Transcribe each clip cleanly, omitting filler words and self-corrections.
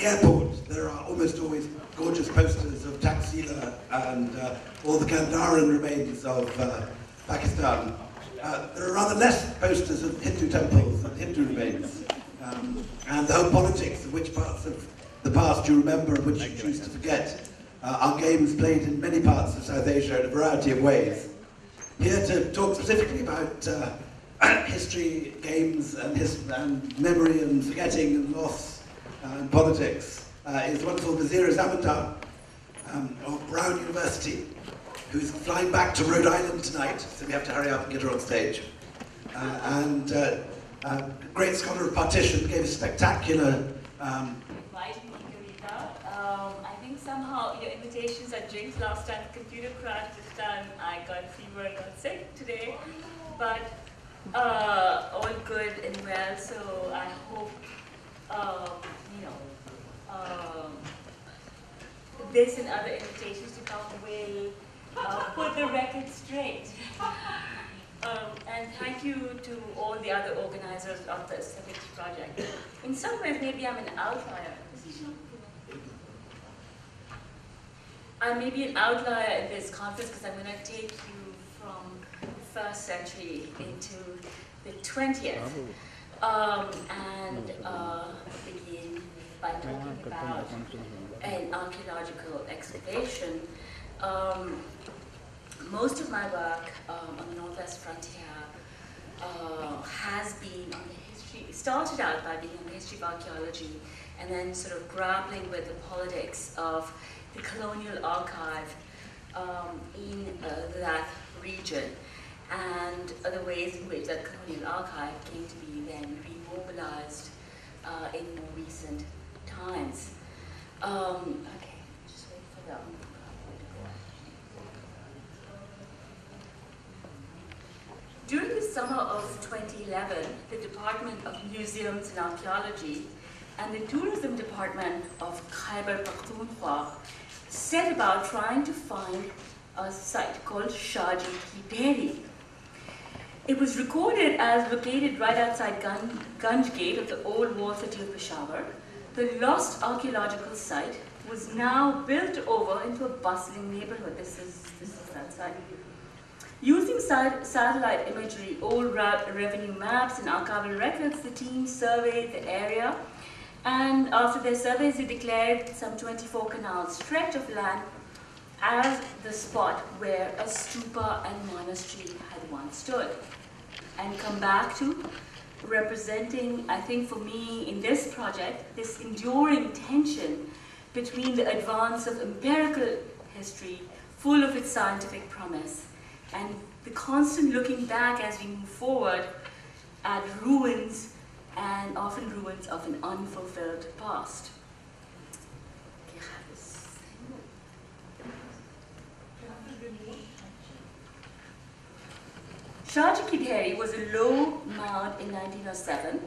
the airport, there are almost always gorgeous posters of Taxila and all the Gandhara remains of Pakistan. There are rather less posters of Hindu temples and Hindu remains, and the whole politics of which parts of the past you remember and which you choose to forget are games played in many parts of South Asia in a variety of ways. Here to talk specifically about history, games, and memory and forgetting and loss and politics is the wonderful Vazira Zamindar of Brown University, who's flying back to Rhode Island tonight, so we have to hurry up and get her on stage. And a great scholar of partition, gave a spectacular... Inviting me, Kavita. I think somehow your invitations are jinxed. Last time the computer crashed, this time I got fever and got sick today. But all good and well, so I hope, this and other invitations to come will put the record straight. And thank you to all the other organizers of the Aesthetics Project. In some ways, maybe I'm an outlier. I may be an outlier in this conference because I'm going to take you from the 1st century into the 20th. And begin by talking about an archaeological excavation. Most of my work on the Northwest frontier has been on the history, started out by being on the history of archaeology and then sort of grappling with the politics of the colonial archive in that region and the ways in which that colonial archive came to be then remobilized in more recent times. Okay, just wait for that one. During the summer of 2011, the Department of Museums and Archaeology and the Tourism Department of Khyber Pakhtunkhwa set about trying to find a site called Shaji Ki Dairy. It was recorded as located right outside Ganj Gate of the old walled city of Peshawar. The lost archaeological site was now built over into a bustling neighborhood. This is that site. Using satellite imagery, old revenue maps and archival records, the team surveyed the area, and after their surveys they declared some 24 canal stretch of land as the spot where a stupa and monastery had once stood. And come back to representing, I think for me in this project, this enduring tension between the advance of empirical history, full of its scientific promise, and the constant looking back as we move forward at ruins, and often ruins of an unfulfilled past. Shaji Ki Dairy was a low mound in 1907,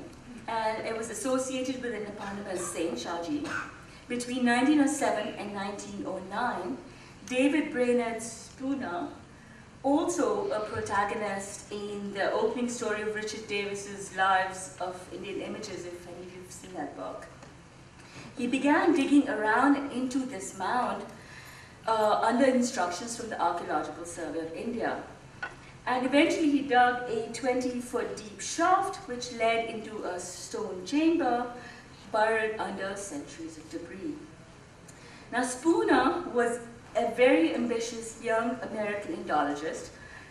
and it was associated with an eponymous saint, Shaji. Between 1907 and 1909, David Brainerd Spooner, also a protagonist in the opening story of Richard Davis's Lives of Indian Images, if any of you have seen that book. He began digging around into this mound under instructions from the Archaeological Survey of India. And eventually he dug a 20-foot deep shaft which led into a stone chamber buried under centuries of debris. Now Spooner was a very ambitious young American Indologist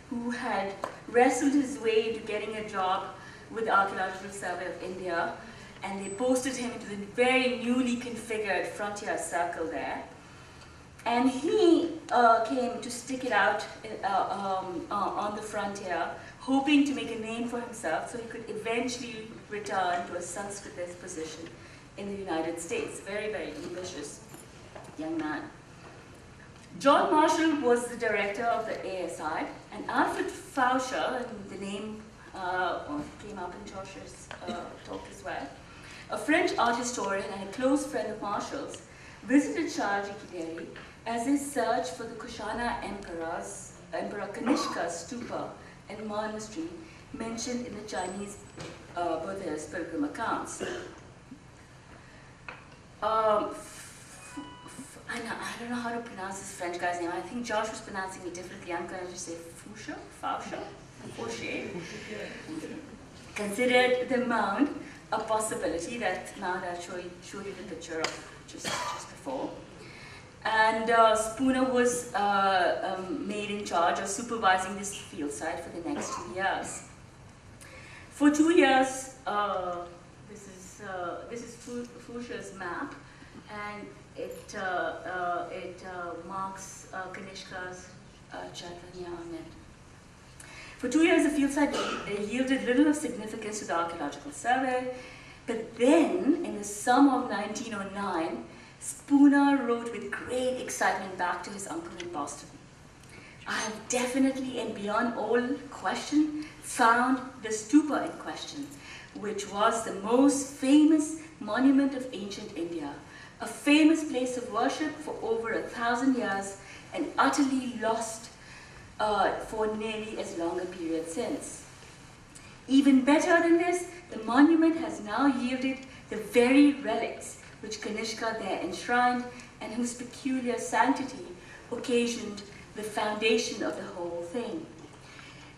who had wrestled his way into getting a job with the Archaeological Survey of India, and they posted him into the very newly configured frontier circle there. And he came to stick it out on the frontier, hoping to make a name for himself so he could eventually return to a Sanskritist position in the United States. Very, very ambitious young man. John Marshall was the director of the ASI, and Alfred Fauscher, and the name came up in Josh's talk as well, a French art historian and a close friend of Marshall's, visited Shaji Ki Dairy as they searched for the Kushana Emperor Kanishka's stupa and monastery mentioned in the Chinese Buddhist pilgrim accounts. I don't know how to pronounce this French guy's name. I think Josh was pronouncing it differently. I'm going to just say Fouché, considered the mound a possibility. That mound I showed you the picture of just before. And Spooner was made in charge of supervising this field site for the next 2 years. For 2 years, this is Fouché's map, and it marks Kanishka's Chaitanya. For 2 years, the field site yielded little of significance to the archaeological survey, but then, in the summer of 1909, Spooner wrote with great excitement back to his uncle in Boston. I have definitely and beyond all question found the stupa in question, which was the most famous monument of ancient India, a famous place of worship for over 1,000 years and utterly lost for nearly as long a period since. Even better than this, the monument has now yielded the very relics which Kanishka there enshrined and whose peculiar sanctity occasioned the foundation of the whole thing.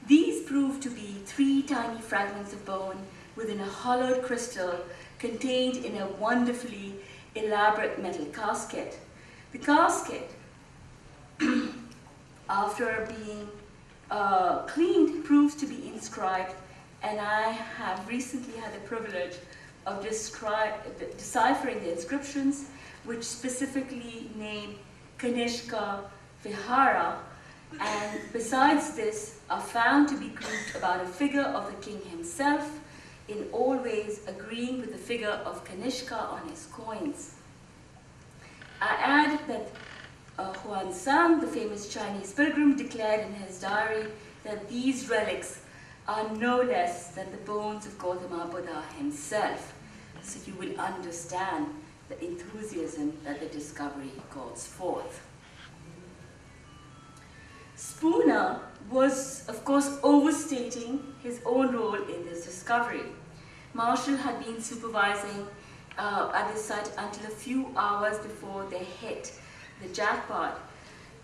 These proved to be 3 tiny fragments of bone within a hollowed crystal contained in a wonderfully elaborate metal casket. The casket, after being cleaned, proves to be inscribed, and I have recently had the privilege of deciphering the inscriptions, which specifically name Kanishka Vihara, and besides this are found to be grouped about a figure of the king himself, in all ways agreeing with the figure of Kanishka on his coins. I add that Huan Sang, the famous Chinese pilgrim, declared in his diary that these relics are no less than the bones of Gautama Buddha himself. So you will understand the enthusiasm that the discovery calls forth. Spooner was, of course, overstating his own role in this discovery. Marshall had been supervising at this site until a few hours before they hit the jackpot.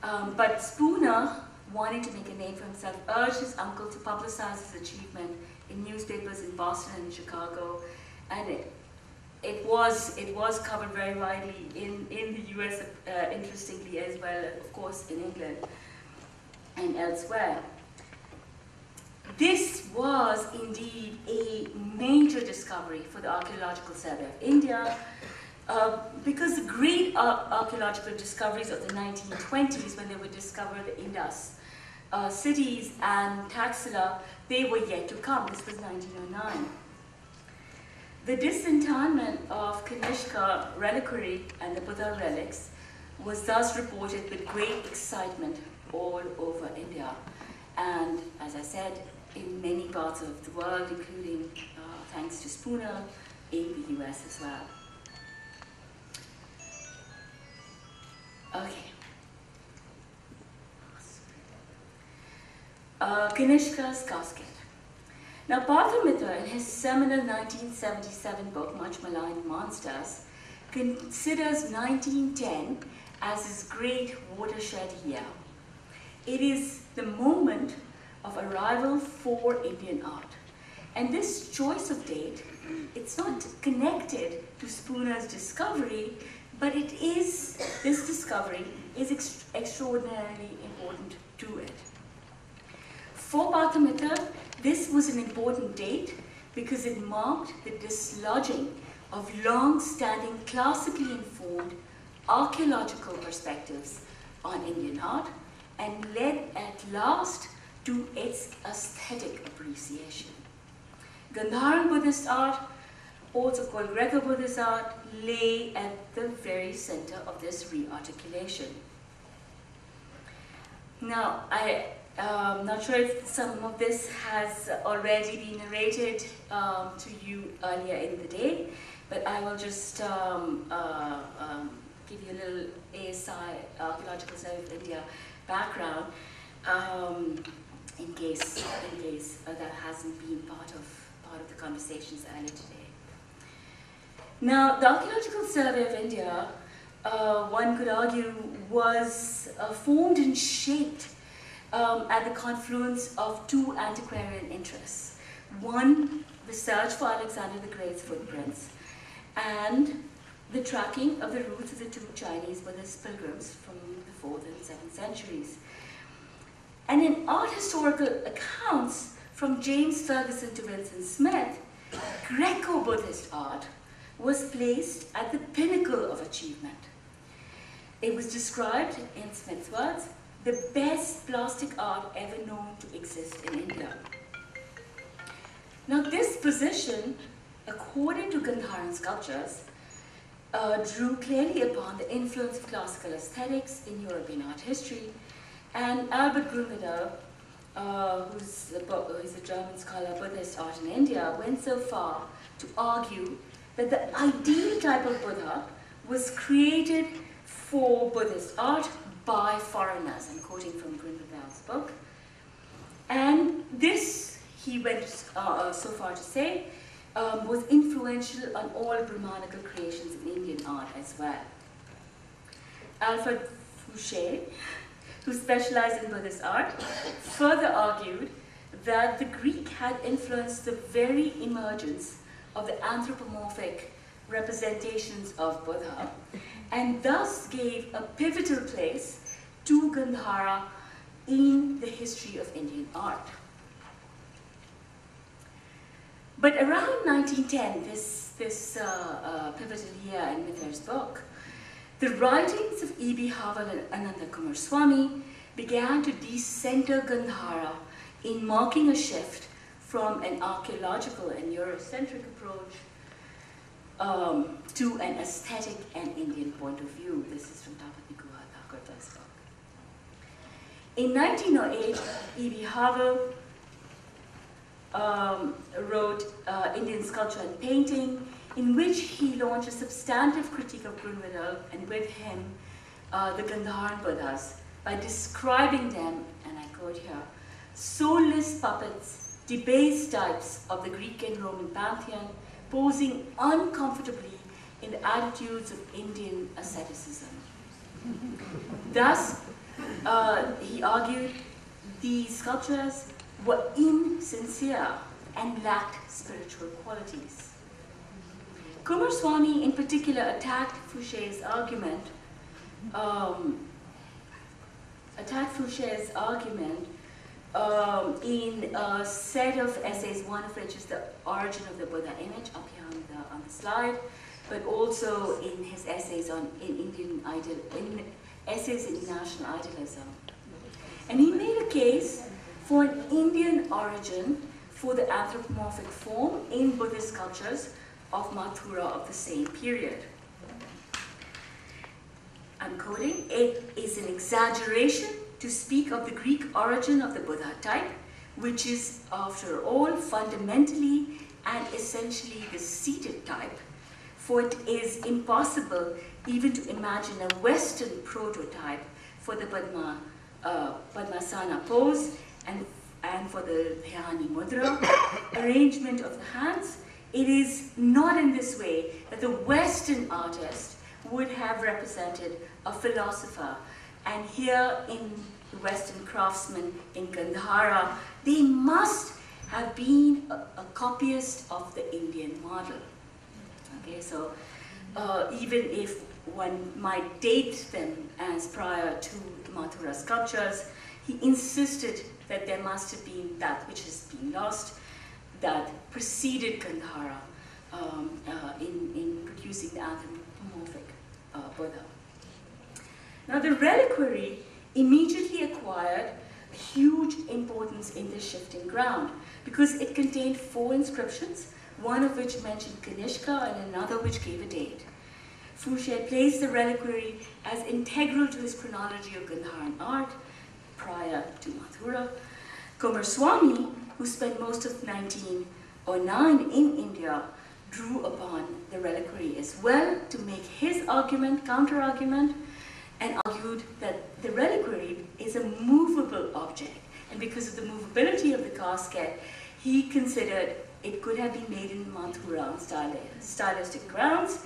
But Spooner, wanting to make a name for himself, urged his uncle to publicize his achievement in newspapers in Boston and Chicago, and it was covered very widely in the US, interestingly, as well, of course, in England and elsewhere. This was indeed a major discovery for the Archaeological Survey of India, because the great archaeological discoveries of the 1920s, when they would discover the Indus cities and Taxila, they were yet to come. This was 1909. The disenchantment of Kanishka reliquary and the Buddha relics was thus reported with great excitement all over India, and, as I said, in many parts of the world, including, thanks to Spooner, in the US as well. Okay. Kanishka's casket. Now, Partha Mitra, in his seminal 1977 book, Much Maligned Monsters, considers 1910 as his great watershed year. It is the moment of arrival for Indian art. And this choice of date, it's not connected to Spooner's discovery, but this discovery is extraordinarily important to it. For Partha Mitra, this was an important date because it marked the dislodging of long-standing, classically informed archaeological perspectives on Indian art, and led at last to its aesthetic appreciation. Gandharan Buddhist art, also called Greco-Buddhist art, lay at the very center of this re-articulation. Now, I'm not sure if some of this has already been narrated to you earlier in the day, but I will just give you a little ASI, Archaeological Survey of India, background, in case that hasn't been part of the conversations earlier today. Now, the Archaeological Survey of India, one could argue, was formed and shaped at the confluence of two antiquarian interests. One, the search for Alexander the Great's footprints, and the tracking of the routes of the two Chinese Buddhist pilgrims from the 4th and 7th centuries. And in art historical accounts, from James Ferguson to Vincent Smith, Greco-Buddhist art was placed at the pinnacle of achievement. It was described, in Smith's words, the best plastic art ever known to exist in India. Now, this position, according to Gandharan sculptures, drew clearly upon the influence of classical aesthetics in European art history, and Albert Grünweder, who's a German scholar, Buddhist art in India, went so far to argue that the ideal type of Buddha was created for Buddhist art by foreigners. I'm quoting from Grünweder's book. And this, he went so far to say, was influential on all Brahmanical creations in Indian art as well. Alfred Fouché, who specialized in Buddhist art, further argued that the Greek had influenced the very emergence of the anthropomorphic representations of Buddha, and thus gave a pivotal place to Gandhara in the history of Indian art. But around 1910, this pivotal year in Mither's book, the writings of E.B. Haval and Ananda Kumaraswamy began to decenter Gandhara in marking a shift from an archaeological and Eurocentric approach to an aesthetic and Indian point of view. This is from Tapati Guha Thakur's book. In 1908, E.B. Haval wrote Indian Sculpture and Painting, in which he launched a substantive critique of Grünweder and with him the Gandharan Buddhas by describing them, and I quote here, soulless puppets, debased types of the Greek and Roman pantheon, posing uncomfortably in the attitudes of Indian asceticism. Thus, he argued, these sculptures were insincere and lacked spiritual qualities. Kumaraswamy in particular attacked Fouché's argument, in a set of essays, one of which is The Origin of the Buddha Image, up here on the slide, but also in his essays in Essays in National Idealism. And he made a case for an Indian origin for the anthropomorphic form in Buddhist sculptures of Mathura of the same period. I'm quoting, it is an exaggeration to speak of the Greek origin of the Buddha type, which is, after all, fundamentally and essentially the seated type, for it is impossible even to imagine a Western prototype for the Padmasana pose and for the Dhyani Mudra, arrangement of the hands. It is not in this way that the Western artist would have represented a philosopher. And here in the Western craftsmen in Gandhara, they must have been a copyist of the Indian model. Okay, so even if one might date them as prior to the Mathura sculptures, he insisted that there must have been that which has been lost, that preceded Gandhara in producing the anthropomorphic Buddha. Now, the reliquary immediately acquired huge importance in this shifting ground because it contained 4 inscriptions, one of which mentioned Kanishka and another which gave a date. Fouché placed the reliquary as integral to his chronology of Gandharan art prior to Mathura. Kumaraswamy, who spent most of 1909 in India, drew upon the reliquary as well to make his argument, counter-argument, and argued that the reliquary is a movable object. And because of the movability of the casket, he considered it could have been made in Mathura stylistic grounds,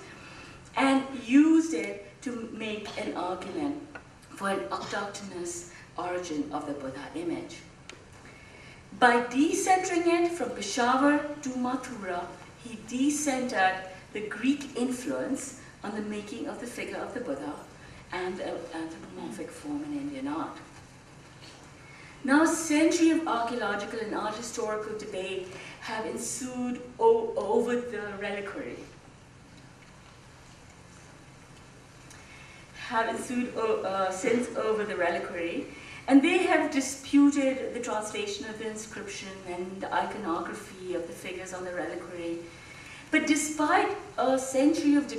and used it to make an argument for an autochthonous origin of the Buddha image. By decentering it from Peshawar to Mathura, he decentered the Greek influence on the making of the figure of the Buddha and the anthropomorphic form in Indian art. Now, a century of archaeological and art historical debate have ensued over the reliquary. And they have disputed the translation of the inscription and the iconography of the figures on the reliquary. But despite a century of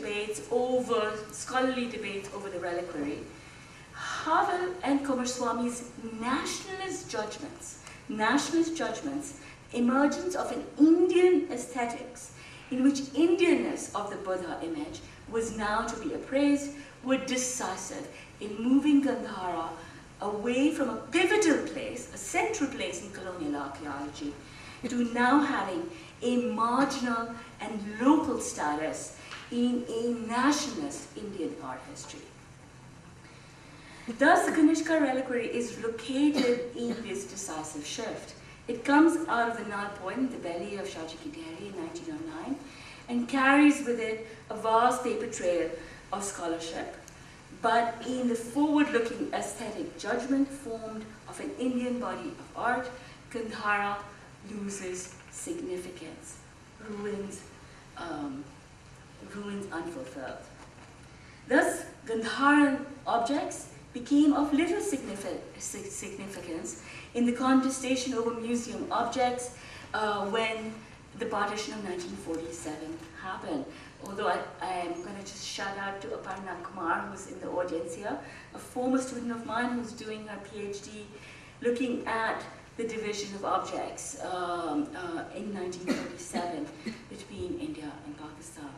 scholarly debates over the reliquary, Havel and Kumaraswamy's nationalist judgments, emergence of an Indian aesthetics in which Indianness of the Buddha image was now to be appraised, were decisive in moving Gandhara away from a pivotal place, a central place in colonial archaeology, to now having a marginal and local status in a nationalist Indian art history. Thus, the Kanishka reliquary is located in this decisive shift. It comes out of the null point in the belly of Shaji Ki Dairy in 1909 and carries with it a vast paper trail of scholarship, but in the forward-looking aesthetic judgment formed of an Indian body of art, Gandhara loses significance, ruins unfulfilled. Thus, Gandharan objects became of little significance in the contestation over museum objects when the partition of 1947 happened. Although I am going to just shout out to Aparna Kumar, who's in the audience here, a former student of mine who's doing her PhD looking at the division of objects in 1947 between India and Pakistan.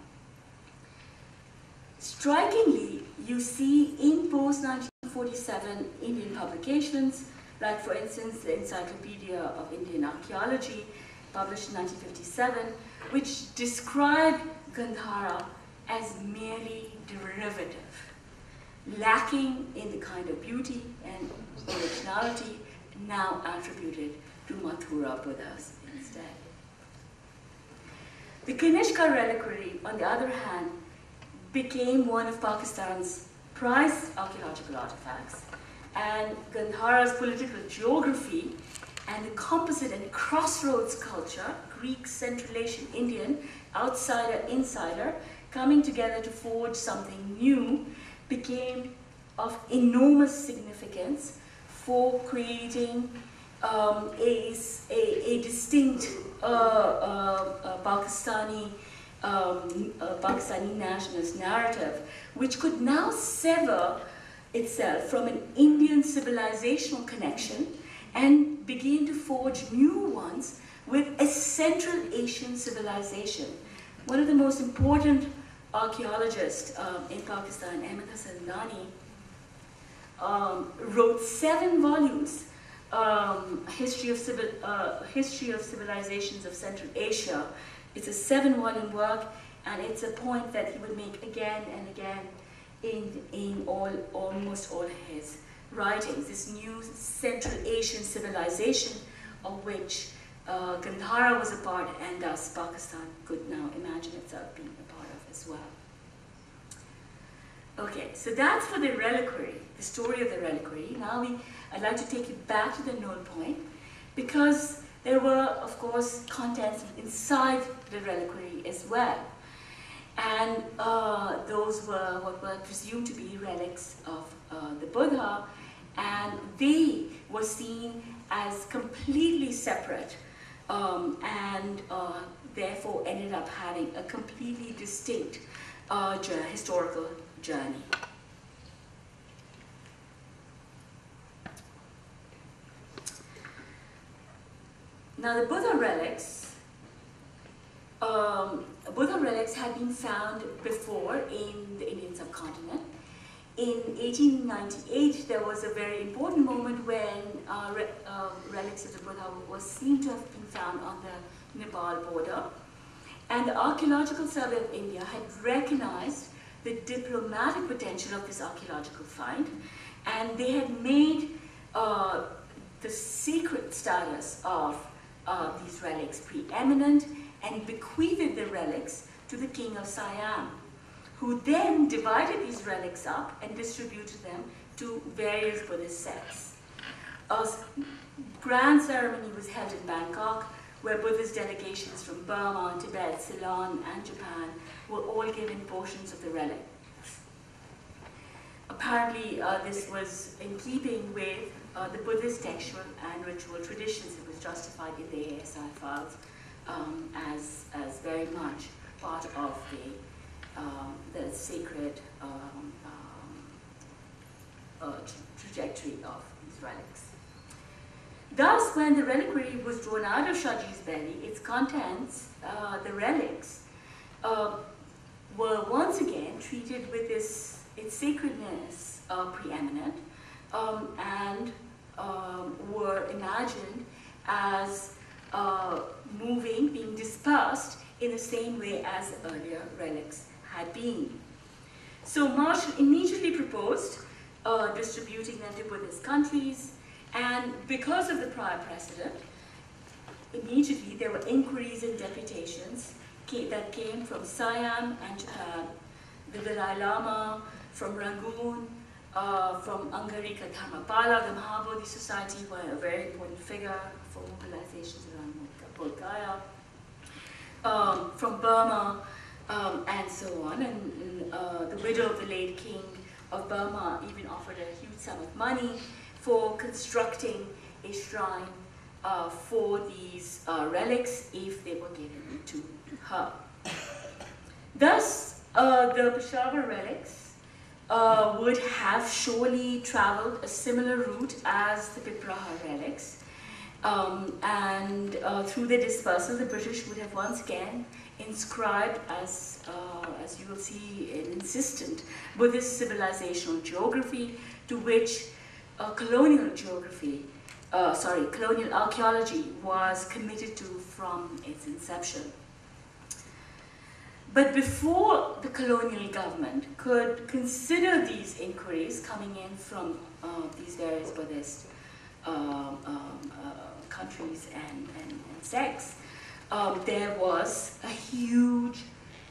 Strikingly, you see in post-1947 Indian publications, like for instance the Encyclopedia of Indian Archaeology, published in 1957, which describe Gandhara as merely derivative, lacking in the kind of beauty and originality now attributed to Mathura Buddhas instead. The Kanishka reliquary, on the other hand, became one of Pakistan's prized archaeological artifacts, and Gandhara's political geography and the composite and crossroads culture, Greek, Central Asian, Indian, outsider, insider, coming together to forge something new, became of enormous significance for creating a distinct Pakistani nationalist narrative, which could now sever itself from an Indian civilizational connection and begin to forge new ones with a Central Asian civilization. One of the most important archaeologists in Pakistan, Ahmed Hassan Dani, wrote 7 volumes, History of Civilizations of Central Asia. It's a 7-volume work, and it's a point that he would make again and again in almost all his writings. This new Central Asian civilization of which Gandhara was a part, and thus Pakistan could now imagine itself being a part of as well. Okay, so that's for the reliquary, the story of the reliquary. Now I'd like to take you back to the null point, because there were, of course, contents inside the reliquary as well. And those were what were presumed to be relics of the Buddha, and they were seen as completely separate and therefore ended up having a completely distinct historical journey. Now the Buddha relics had been found before in the Indian subcontinent. In 1898, there was a very important moment when relics of the Buddha was seen to have been found on the Nepal border. And the Archaeological Survey of India had recognized the diplomatic potential of this archaeological find, and they had made the sacred status of these relics preeminent and bequeathed the relics to the king of Siam, who then divided these relics up and distributed them to various Buddhist sects. A grand ceremony was held in Bangkok, where Buddhist delegations from Burma, Tibet, Ceylon, and Japan were all given portions of the relics. Apparently, this was in keeping with the Buddhist textual and ritual traditions. It was justified in the ASI files as very much part of the sacred trajectory of these relics. Thus, when the reliquary was drawn out of Shahji's belly, its contents, the relics, were once again treated with its sacredness preeminent, and were imagined as being dispersed in the same way as the earlier relics had been. So Marshall immediately proposed distributing them to Buddhist countries, and because of the prior precedent, immediately there were inquiries and deputations that came from Siam and Japan, the Dalai Lama from Rangoon, from Angarika Dharmapala, the Mahabodhi Society, were a very important figure for mobilizations around Bodh Gaya, from Burma, and so on. And the widow of the late king of Burma even offered a huge sum of money for constructing a shrine for these relics if they were given to her. Thus, the Peshawar relics would have surely traveled a similar route as the Pipraha relics, and through their dispersal, the British would have once again inscribed, as you will see, an insistent Buddhist civilizational geography to which colonial archaeology was committed to from its inception. But before the colonial government could consider these inquiries coming in from these various Buddhist countries and sects, there was a huge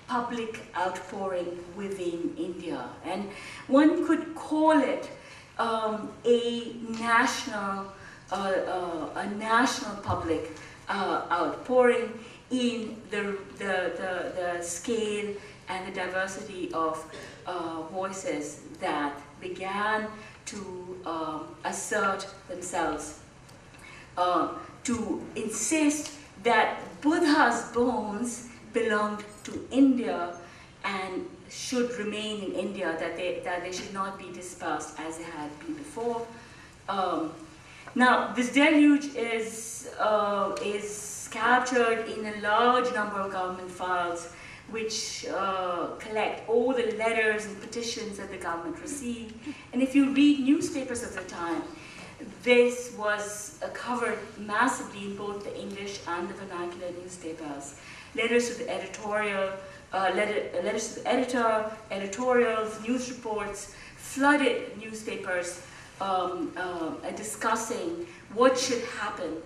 public outpouring within India, and one could call it a national public outpouring in the scale and the diversity of voices that began to assert themselves, to insist that Buddha's bones belonged to India and should remain in India, that they should not be dispersed as they had been before. Now, this deluge is captured in a large number of government files, which collect all the letters and petitions that the government received. And if you read newspapers of the time, this was covered massively in both the English and the vernacular newspapers. Letters to the editorial, letters to the editor, editorials, news reports, flooded newspapers discussing what should happen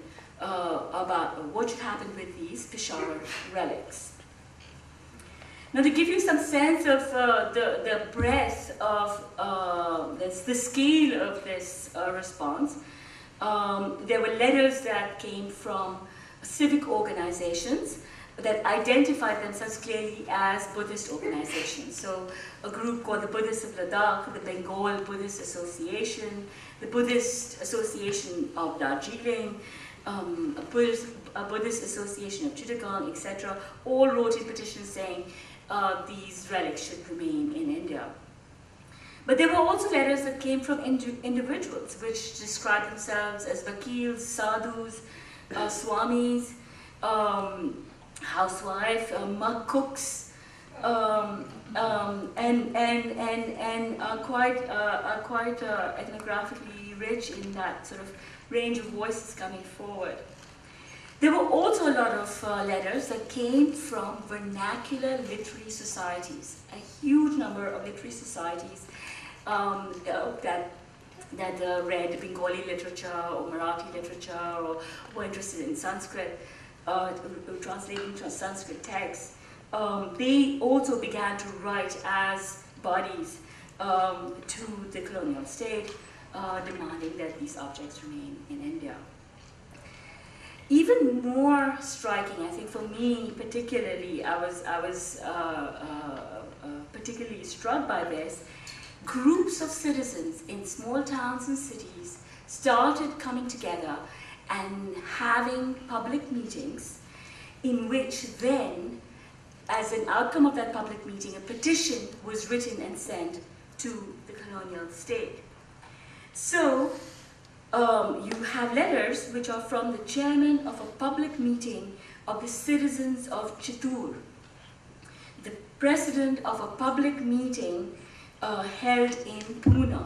with these Peshawar relics. Now, to give you some sense of the breadth of the scale of this response, there were letters that came from civic organizations that identified themselves clearly as Buddhist organizations. So a group called the Buddhists of Ladakh, the Bengal Buddhist Association, the Buddhist Association of Darjeeling, a Buddhist Association of Chittagong, etc., all wrote in petitions saying these relics should remain in India. But there were also letters that came from individuals which described themselves as vakils, sadhus, swamis, housewife, mug cooks, and quite ethnographically rich in that sort of range of voices coming forward. There were also a lot of letters that came from vernacular literary societies, a huge number of literary societies that read Bengali literature or Marathi literature or were interested in Sanskrit, translating Sanskrit texts. They also began to write as bodies to the colonial state, demanding that these objects remain in India. Even more striking, I think for me particularly, I was particularly struck by this. Groups of citizens in small towns and cities started coming together and having public meetings in which then, as an outcome of that public meeting, a petition was written and sent to the colonial state. So, you have letters which are from the chairman of a public meeting of the citizens of Chittoor, the president of a public meeting held in Pune,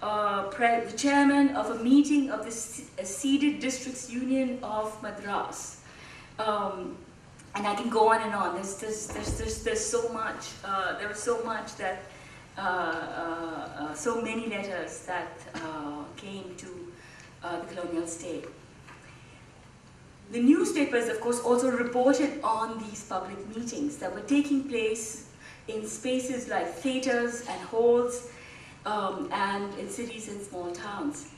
the chairman of a meeting of the ceded districts union of Madras, and I can go on and on. There's so much. There was so much that so many letters that came to the colonial state. The newspapers, of course, also reported on these public meetings that were taking place in spaces like theaters and halls, and in cities and small towns.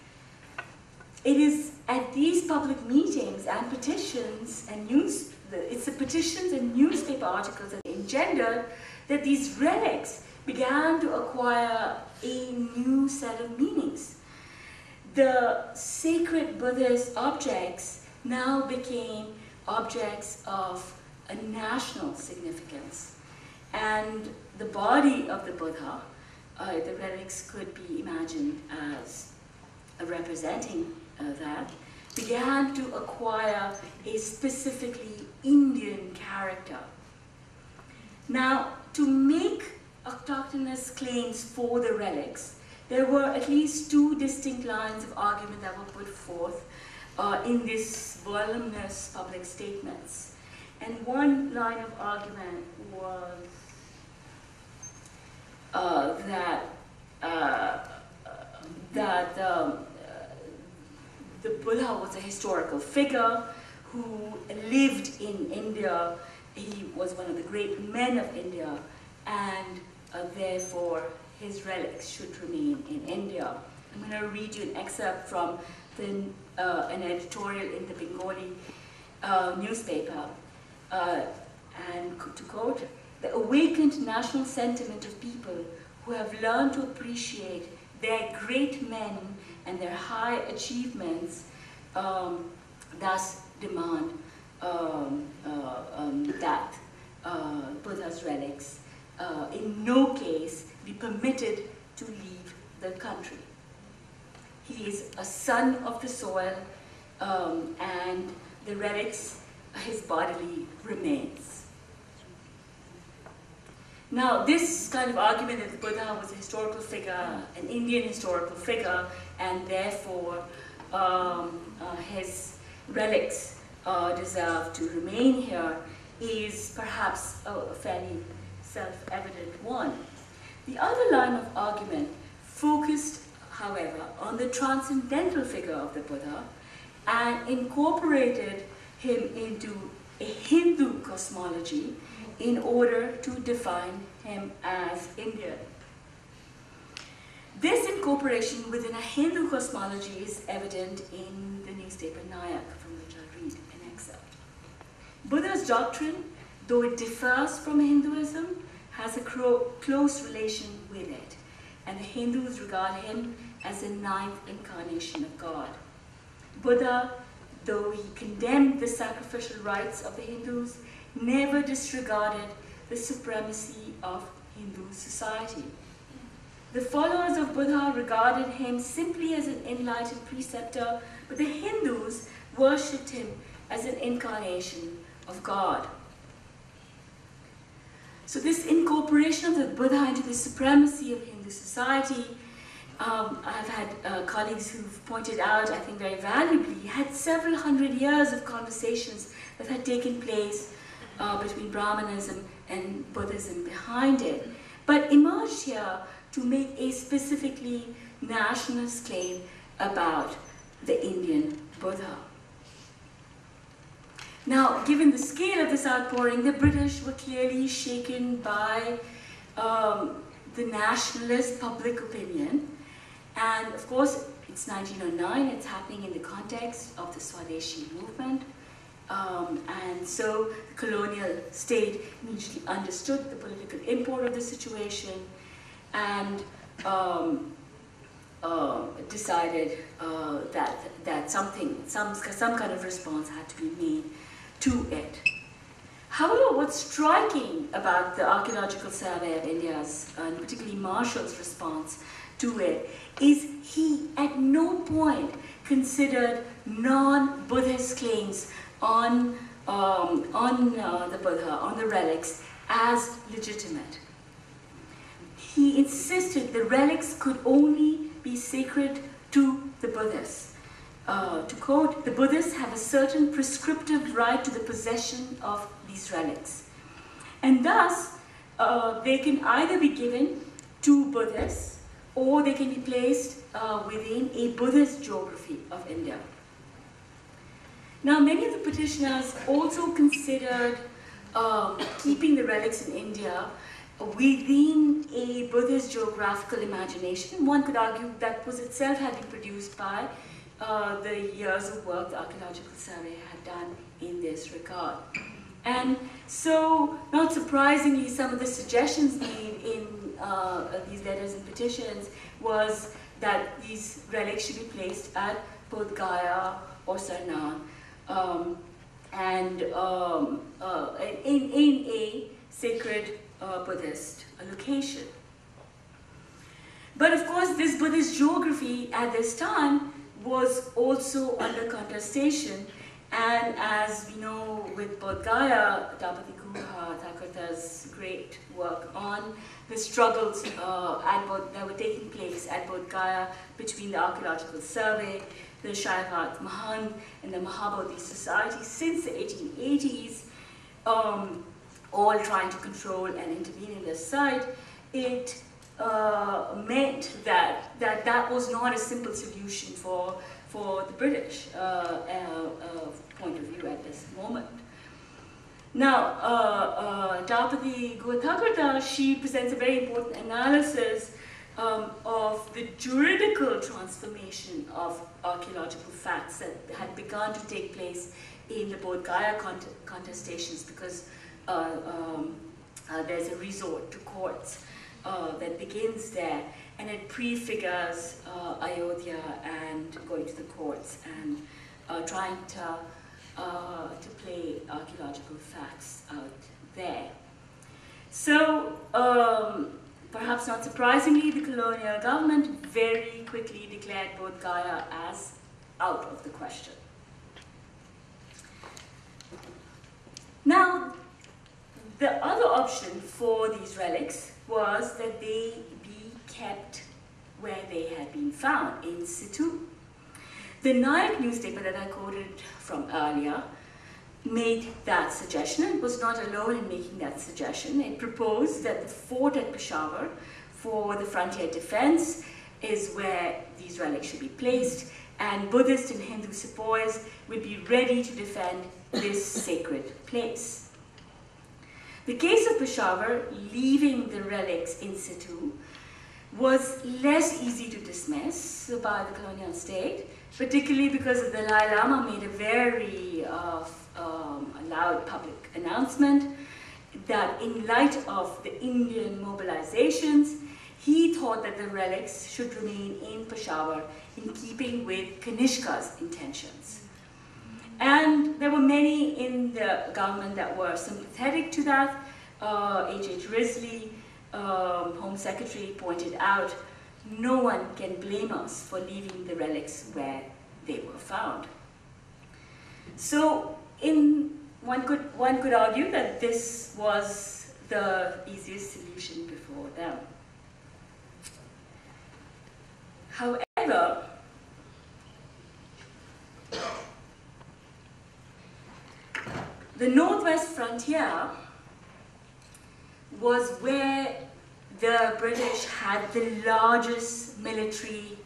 It is at these public meetings and petitions and it's the petitions and newspaper articles that engendered that these relics began to acquire a new set of meanings. The sacred Buddhist objects now became objects of a national significance. And the body of the Buddha, the relics could be imagined as representing that, began to acquire a specifically Indian character. Now, to make autochthonous claims for the relics, there were at least two distinct lines of argument that were put forth in these voluminous public statements. And one line of argument was that the Buddha was a historical figure who lived in India. He was one of the great men of India, and therefore his relics should remain in India. I'm going to read you an excerpt from an editorial in the Bengali newspaper, and to quote, "The awakened national sentiment of people who have learned to appreciate their great men and their high achievements thus demand that Buddha's relics in no case be permitted to leave the country. He is a son of the soil, and the relics, his bodily remains." Now, this kind of argument that the Buddha was a historical figure, an Indian historical figure, and therefore his relics deserve to remain here, is perhaps a fairly self-evident one. The other line of argument focused, however, on the transcendental figure of the Buddha and incorporated him into a Hindu cosmology in order to define him as Indian. This incorporation within a Hindu cosmology is evident in the newspaper Nayak, from which I'll read an excerpt. Buddha's doctrine, though it differs from Hinduism, has a close relation with it, and the Hindus regard him as the ninth incarnation of God. Buddha, though he condemned the sacrificial rites of the Hindus, never disregarded the supremacy of Hindu society. The followers of Buddha regarded him simply as an enlightened preceptor, but the Hindus worshipped him as an incarnation of God. So this incorporation of the Buddha into the supremacy of Hindu society I've had colleagues who've pointed out, I think very valuably, had several hundred years of conversations that had taken place between Brahmanism and Buddhism behind it, but emerged here to make a specifically nationalist claim about the Indian Buddha. Now, given the scale of this outpouring, the British were clearly shaken by the nationalist public opinion. And of course, it's 1909, it's happening in the context of the Swadeshi movement. And so the colonial state immediately understood the political import of the situation and decided that some kind of response had to be made to it. However, what's striking about the Archaeological Survey of India's, and particularly Marshall's response to it, is he at no point considered non-Buddhist claims on the Buddha, on the relics, as legitimate. He insisted the relics could only be sacred to the Buddhists. To quote, "The Buddhists have a certain prescriptive right to the possession of these relics. And thus, they can either be given to Buddhists or they can be placed within a Buddhist geography of India." Now, many of the petitioners also considered keeping the relics in India within a Buddhist geographical imagination. One could argue that was itself had been produced by the years of work the Archaeological Survey had done in this regard. And so, not surprisingly, some of the suggestions made in these letters and petitions was that these relics should be placed at both Gaya or Sarnath, in a sacred Buddhist location. But of course, this Buddhist geography at this time was also under contestation, and as we know with Bodh Gaya, Tapati Guha, Thakurta's great work on the struggles that were taking place at Bodh Gaya between the Archaeological Survey, the Shaivat Mahant, and the Mahabodhi Society since the 1880s, all trying to control and intervene in the site. It meant that was not a simple solution for the British point of view at this moment. Now, Draupadi Guha, she presents a very important analysis of the juridical transformation of archaeological facts that had begun to take place in the Bodh Gaya contestations, because there's a resort to courts that begins there, and it prefigures Ayodhya and going to the courts and trying to play archaeological facts out there. So, perhaps not surprisingly, the colonial government very quickly declared Bodh Gaya as out of the question. Now, the other option for these relics was that they be kept where they had been found, in situ. The Nayak newspaper that I quoted from earlier made that suggestion. It was not alone in making that suggestion. It proposed that the fort at Peshawar for the frontier defense is where these relics should be placed, and Buddhist and Hindu sepoys would be ready to defend this sacred place. The case of Peshawar leaving the relics in situ was less easy to dismiss by the colonial state, particularly because the Dalai Lama made a very loud public announcement that in light of the Indian mobilizations, he thought that the relics should remain in Peshawar in keeping with Kanishka's intentions. And there were many in the government that were sympathetic to that. H.H. Risley, Home Secretary, pointed out, no one can blame us for leaving the relics where they were found. So, one could argue that this was the easiest solution before them. However, the northwest frontier was where the British had the largest military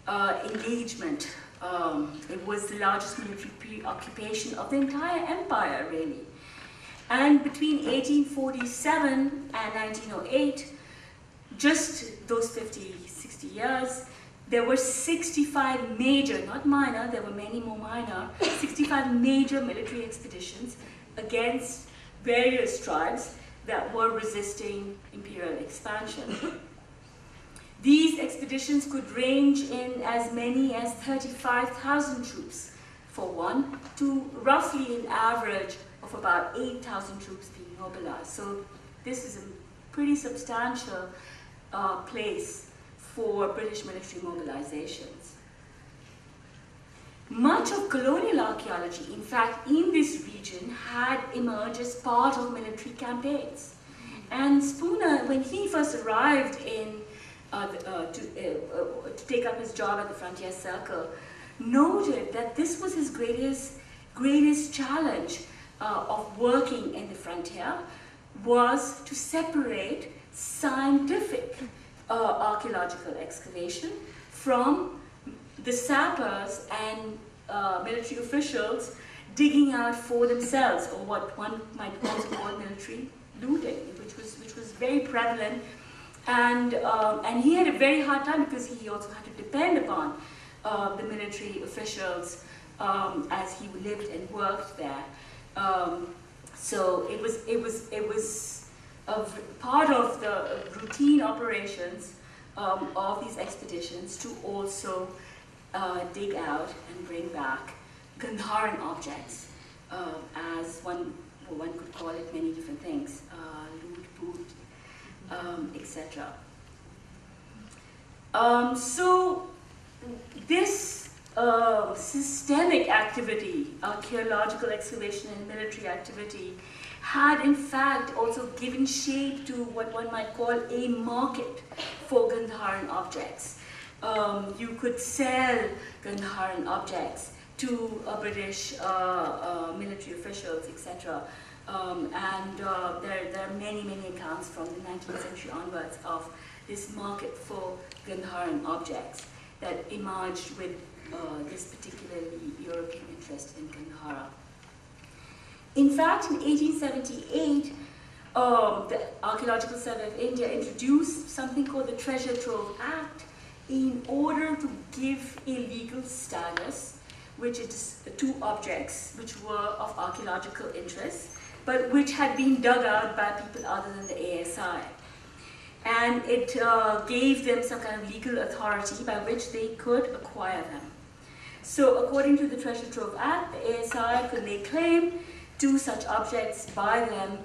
engagement. It was the largest military preoccupation of the entire empire, really. And between 1847 and 1908, just those 50, 60 years, there were 65 major, not minor, there were many more minor, 65 major military expeditions against various tribes that were resisting imperial expansion. These expeditions could range in as many as 35,000 troops for one, to roughly an average of about 8,000 troops being mobilized. So this is a pretty substantial place for British military mobilizations. Much of colonial archaeology, in fact, in this region, had emerged as part of military campaigns. And Spooner, when he first arrived in to take up his job at the Frontier Circle, noted that this was his greatest challenge of working in the frontier, was to separate scientific archaeological excavation from the sappers and military officials digging out for themselves, or what one might also call military looting, which was very prevalent. And he had a very hard time because he also had to depend upon the military officials as he lived and worked there. So it was a part of the routine operations of these expeditions to also dig out and bring back Gandharan objects, as one could call it many different things, loot, boot, etc. So this systemic activity, archaeological excavation and military activity, had in fact also given shape to what one might call a market for Gandharan objects. You could sell Gandharan objects to British military officials, etc. There are many accounts from the 19th century onwards of this market for Gandharan objects that emerged with this particularly European interest in Gandhara. In fact, in 1878, the Archaeological Survey of India introduced something called the Treasure Trove Act in order to give a legal status, which is two objects which were of archaeological interest, but which had been dug out by people other than the ASI. And it gave them some kind of legal authority by which they could acquire them. So according to the Treasure Trove Act, the ASI could lay claim to such objects, buy them,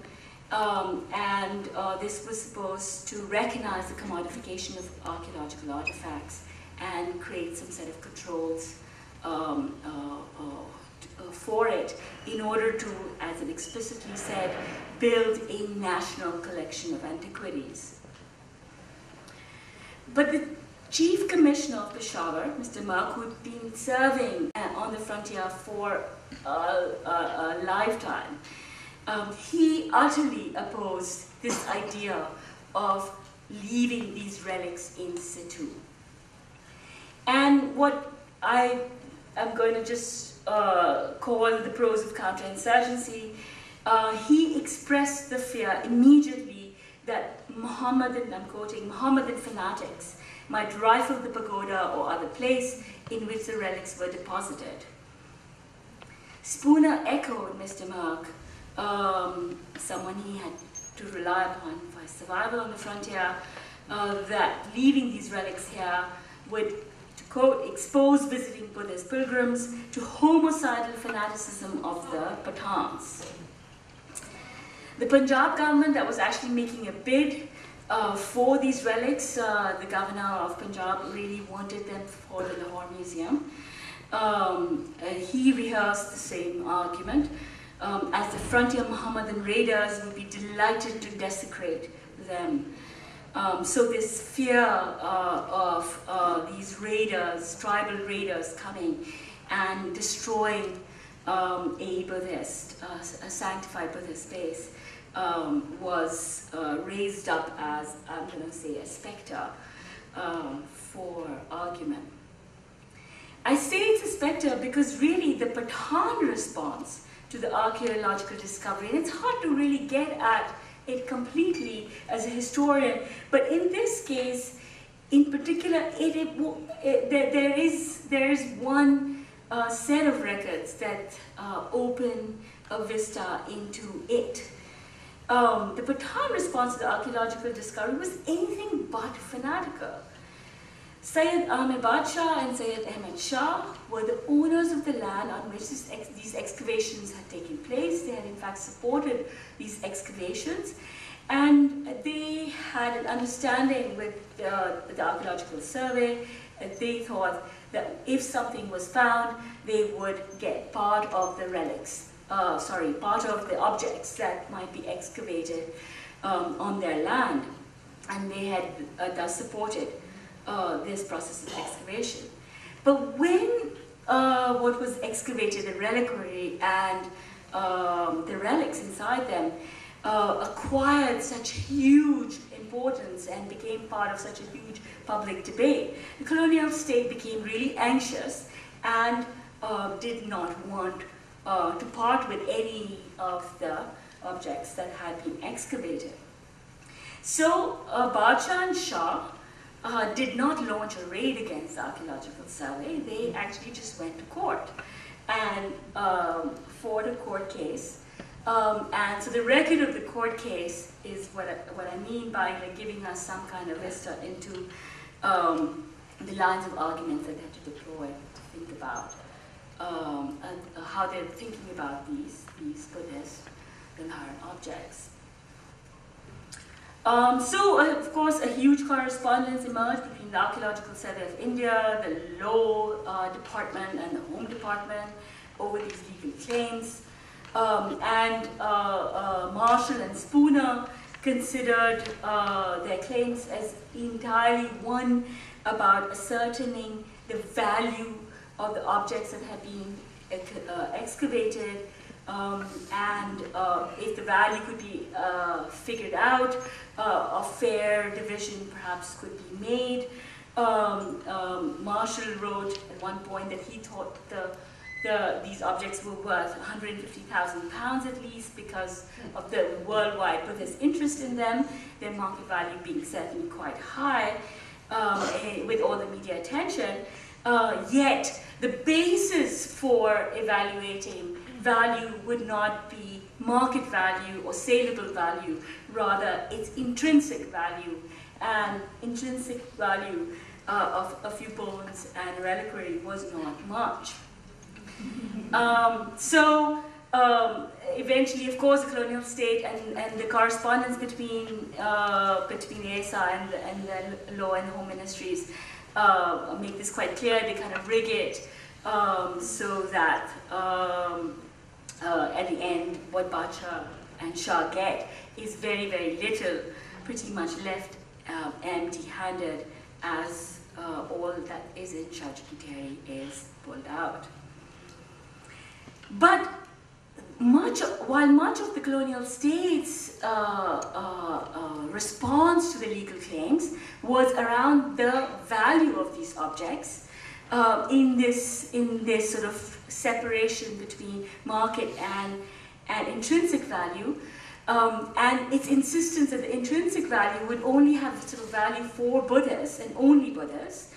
and this was supposed to recognize the commodification of archaeological artifacts and create some set of controls for it in order to, as it explicitly said, build a national collection of antiquities. But the Chief Commissioner of Peshawar, Mr. Mark, who had been serving on the frontier for a lifetime, he utterly opposed this idea of leaving these relics in situ. And what I am going to just call the pros of counterinsurgency, he expressed the fear immediately that Mohammedan, I'm quoting, Mohammedan fanatics might rifle the pagoda or other place in which the relics were deposited. Spooner echoed Mr. Mark, someone he had to rely upon for his survival on the frontier, that leaving these relics here would, to quote, expose visiting Buddhist pilgrims to homicidal fanaticism of the Pathans. The Punjab government that was actually making a bid for these relics, the governor of Punjab really wanted them for the Lahore Museum. He rehearsed the same argument, as the frontier Mohammedan raiders would be delighted to desecrate them. So this fear of these raiders, tribal raiders coming and destroying a Buddhist, a sanctified Buddhist space, was raised up as, I'm going to say, a specter for argument. I say it's a specter because really the Pathan response to the archaeological discovery, and it's hard to really get at it completely as a historian, but in this case, in particular, there is one set of records that open a vista into it. The Pathan response to the archaeological discovery was anything but fanatical. Syed Ahmed Badshah and Syed Ahmed Shah were the owners of the land on which these excavations had taken place. They had in fact supported these excavations, and they had an understanding with the archaeological survey. They thought that if something was found, they would get part of the relics, part of the objects that might be excavated on their land, and they had thus supported this process of excavation. But when what was excavated, the reliquary and the relics inside them, acquired such huge importance and became part of such a huge public debate, the colonial state became really anxious and did not want to part with any of the objects that had been excavated. So Badshah and Shah did not launch a raid against the archaeological survey. They actually just went to court and fought a court case. And so the record of the court case is what I mean by giving us some kind of vista into the lines of arguments that they had to deploy to think about how they're thinking about these Buddhist Gandharan objects. Of course, a huge correspondence emerged between the Archaeological Survey of India, the Law Department, and the Home Department over these legal claims. Marshall and Spooner considered their claims as entirely one about ascertaining the value of the objects that had been excavated, and if the value could be figured out, a fair division perhaps could be made. Marshall wrote at one point that he thought these objects were worth £150,000 at least because of the worldwide Buddhist interest in them, their market value being certainly quite high with all the media attention. Yet the basis for evaluating value would not be market value or saleable value, rather its intrinsic value. And intrinsic value of a few bones and a reliquary was not much. Eventually, of course, the colonial state and the correspondence between the ASA and the Law and Home Ministries make this quite clear. They kind of rig it so that at the end, what Badshah and Shah get is very, very little, pretty much left empty-handed as all that is in Shah Jukiteri is pulled out. But while much of the colonial state's response to the legal claims was around the value of these objects, in this sort of separation between market and intrinsic value, and its insistence that the intrinsic value would only have sort of value for Buddhists and only Buddhists,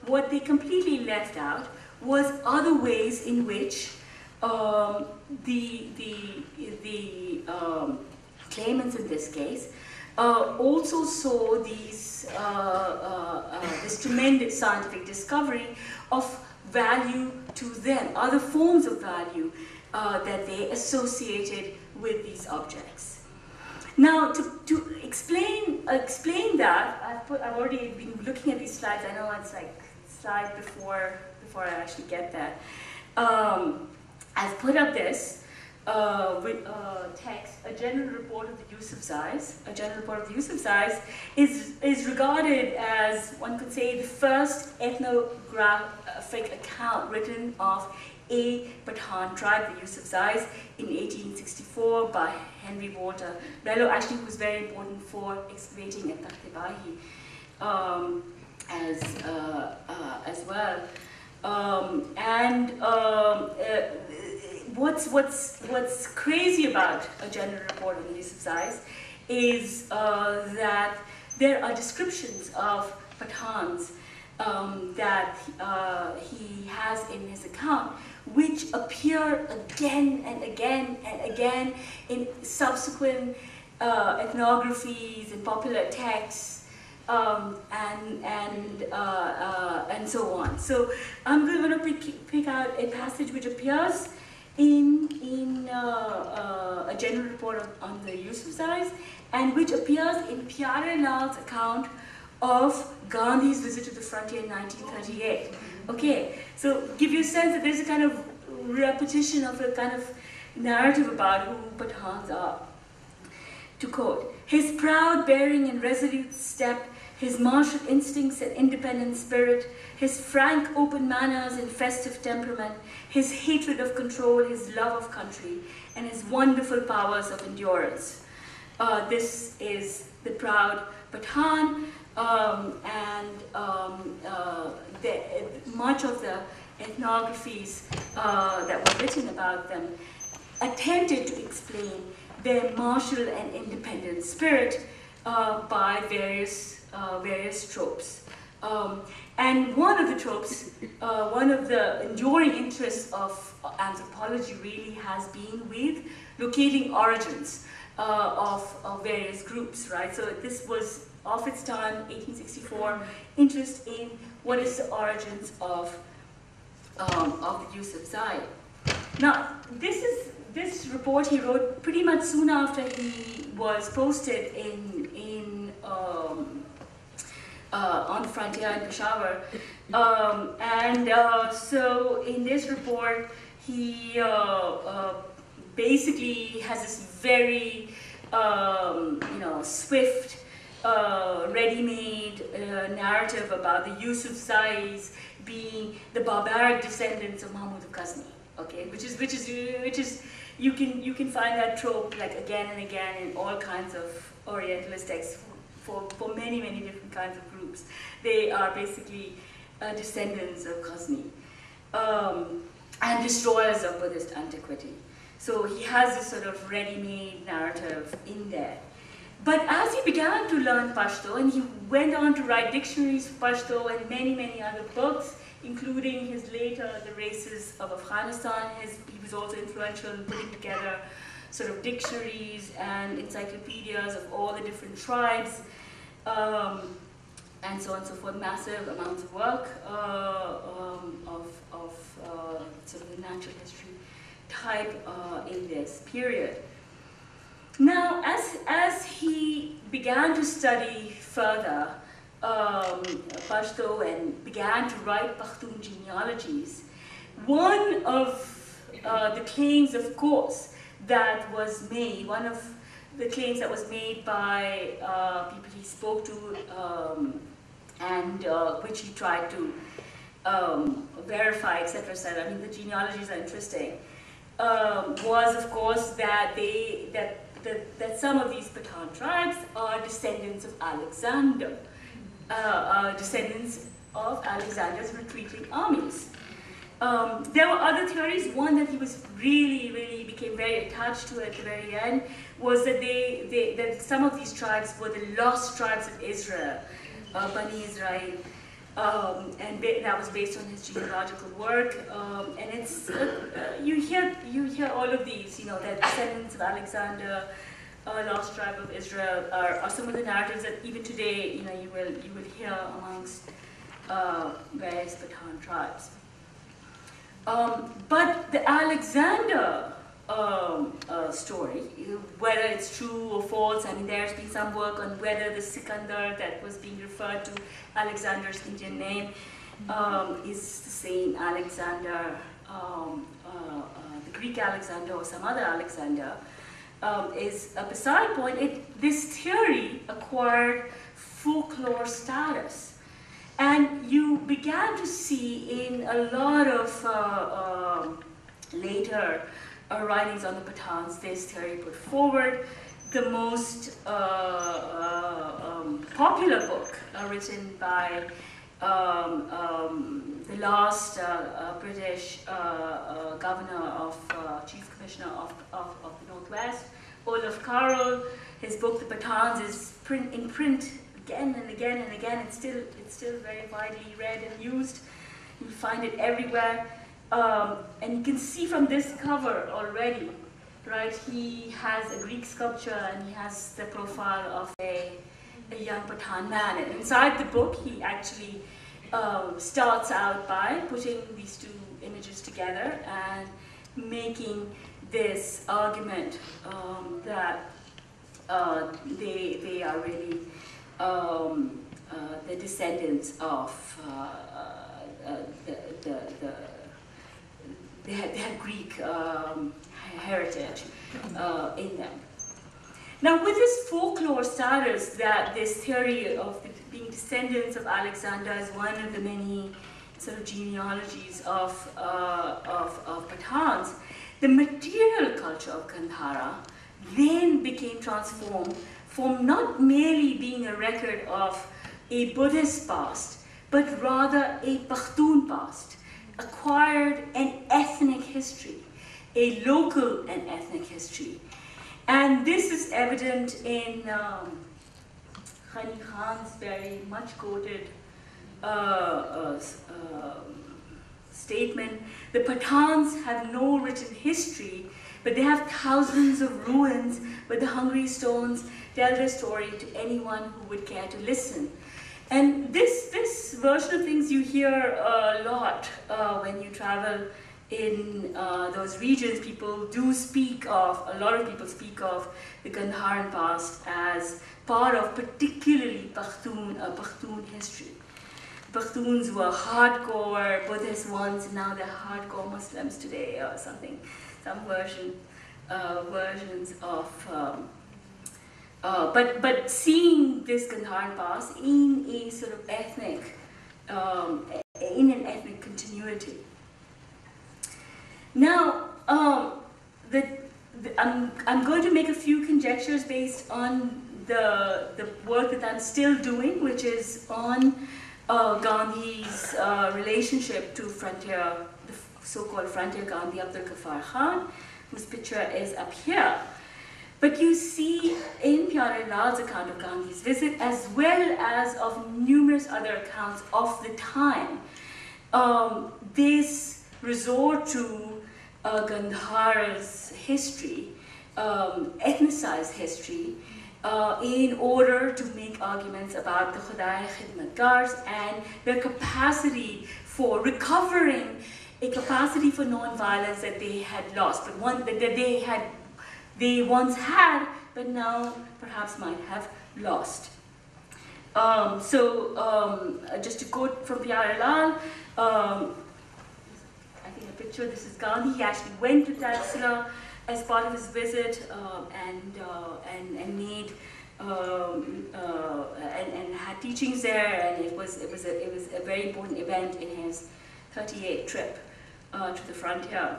what they completely left out was other ways in which the claimants in this case also saw these, this tremendous scientific discovery of value to them, other forms of value that they associated with these objects. Now, to explain that, I've already been looking at these slides. I know it's like slide before I actually get that. I've put up this text, a general report of the Yusufzais. A general report of the Yusufzais is regarded as, one could say, the first ethnographic account written of a Pathan tribe, the Yusufzais, in 1864 by Henry Walter Bellow, actually, who was very important for excavating at Takhtibahi as well. What's crazy about a general report on the Yusufzais is that there are descriptions of Pathans that he has in his account, which appear again and again and again in subsequent ethnographies and popular texts, and so on. So I'm going to pick out a passage which appears in a general report on the Yusufzais, and which appears in Pyare Lal's account of Gandhi's visit to the frontier in 1938. Okay, so give you a sense that there's a kind of repetition of a kind of narrative about who Pathans are. To quote, his proud bearing and resolute step, his martial instincts and independent spirit, his frank open manners and festive temperament, his hatred of control, his love of country, and his wonderful powers of endurance. This is the proud Pathan, much of the ethnographies that were written about them attempted to explain their martial and independent spirit by various tropes. And one of the tropes, one of the enduring interests of anthropology really has been with locating origins of various groups, right? So this was of its time, 1864, interest in what is the origins of the Yusufzai. Now, this report he wrote pretty much soon after he was posted on the frontier in Peshawar, so in this report he basically has this very swift, ready-made narrative about the Yusufzais being the barbaric descendants of Mahmud of Ghazni. Okay, which is you can find that trope like again and again in all kinds of Orientalist texts for many different kinds of groups. They are basically descendants of Ghazni and destroyers of Buddhist antiquity. So he has this sort of ready-made narrative in there. But as he began to learn Pashto, and he went on to write dictionaries for Pashto and many other books, including his later The Races of Afghanistan. He was also influential in putting together sort of dictionaries and encyclopedias of all the different tribes, and so on and so forth, massive amounts of work of sort of the natural history type in this period. Now, as he began to study further Pashto and began to write Pashtun genealogies, one of the claims, of course, that was made, one of the claims that was made by people he spoke to and which he tried to verify, etc., I mean, the genealogies are interesting, was, of course, that that some of these Pathan tribes are descendants of Alexander. Descendants of Alexander's retreating armies. There were other theories. One that he was really became very attached to at the very end was that that some of these tribes were the lost tribes of Israel, Bani Israel, and that was based on his genealogical work. And it's you hear all of these, that descendants of Alexander, lost tribe of Israel are some of the narratives that even today, you will hear amongst various Pathan tribes. But the Alexander story, whether it's true or false, I mean, there's been some work on whether the Sikandar that was being referred to, Alexander's Indian name, is the same Alexander the Greek Alexander or some other Alexander, is a beside point. This theory acquired folklore status. And you began to see in a lot of later writings on the Pathans this theory put forward. The most popular book written by the last British governor of Chief Commissioner of the Northwest, Olaf Carroll. His book, The Pathans, is in print again and again and again. It's still very widely read and used. You find it everywhere. And you can see from this cover already, right? He has a Greek sculpture and he has the profile of a young Pathan man. And inside the book, he actually starts out by putting these two images together and making this argument that they are really the descendants of they had Greek heritage in them. Now, with this folklore status, that this theory of being descendants of Alexander is one of the many sort of genealogies of Pathans, the material culture of Gandhara then became transformed from not merely being a record of a Buddhist past, but rather a Pashtun past, acquired an ethnic history, a local and ethnic history. And this is evident in Ghani Khan's very much quoted statement. The Pathans have no written history, but they have thousands of ruins where the hungry stones tell their story to anyone who would care to listen. And this version of things you hear a lot when you travel in those regions. People do speak of, a lot of people speak of the Gandharan past as part of particularly Pashtun history. Pashtuns were hardcore Buddhists once, and now they're hardcore Muslims today, or something, some versions of. But seeing this Gandharan past in a sort of ethnic, in an ethnic continuity. Now, I'm going to make a few conjectures based on the work that I'm still doing, which is on Gandhi's relationship to frontier, the so-called frontier Gandhi Abdul Ghaffar Khan, whose picture is up here. But you see in Pyare Lal's account of Gandhi's visit, as well as of numerous other accounts of the time, this resort to Gandhara's history, ethnicized history, in order to make arguments about the Khudai Khidmatgars and their capacity for recovering a capacity for non-violence that they had lost, but one that they once had, but now perhaps might have lost. Just to quote from Pyare Lal, I think a picture, this is Gandhi. He actually went to Taxila as part of his visit and made and had teachings there, and it was a very important event in his 38th trip to the frontier.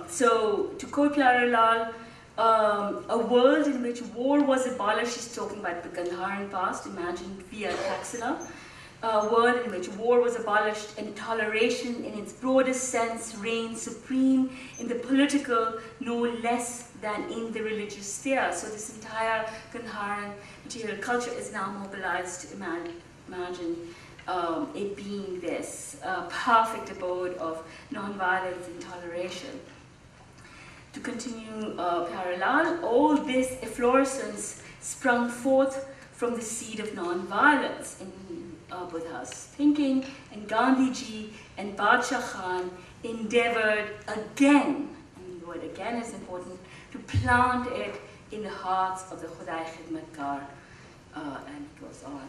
So, to quote Pyare Lal, a world in which war was abolished, he's talking about the Gandharan past, imagined via Taxila. A world in which war was abolished and toleration in its broadest sense reigned supreme in the political no less than in the religious sphere. So this entire Gandharan material culture is now mobilized to imagine it being this perfect abode of non-violence and toleration. To continue Pyare Lal, all this efflorescence sprung forth from the seed of non-violence in Buddha's thinking, and Gandhiji and Badshah Khan endeavored again, and the word again is important, to plant it in the hearts of the Khudai Khidmatgar, and it goes on.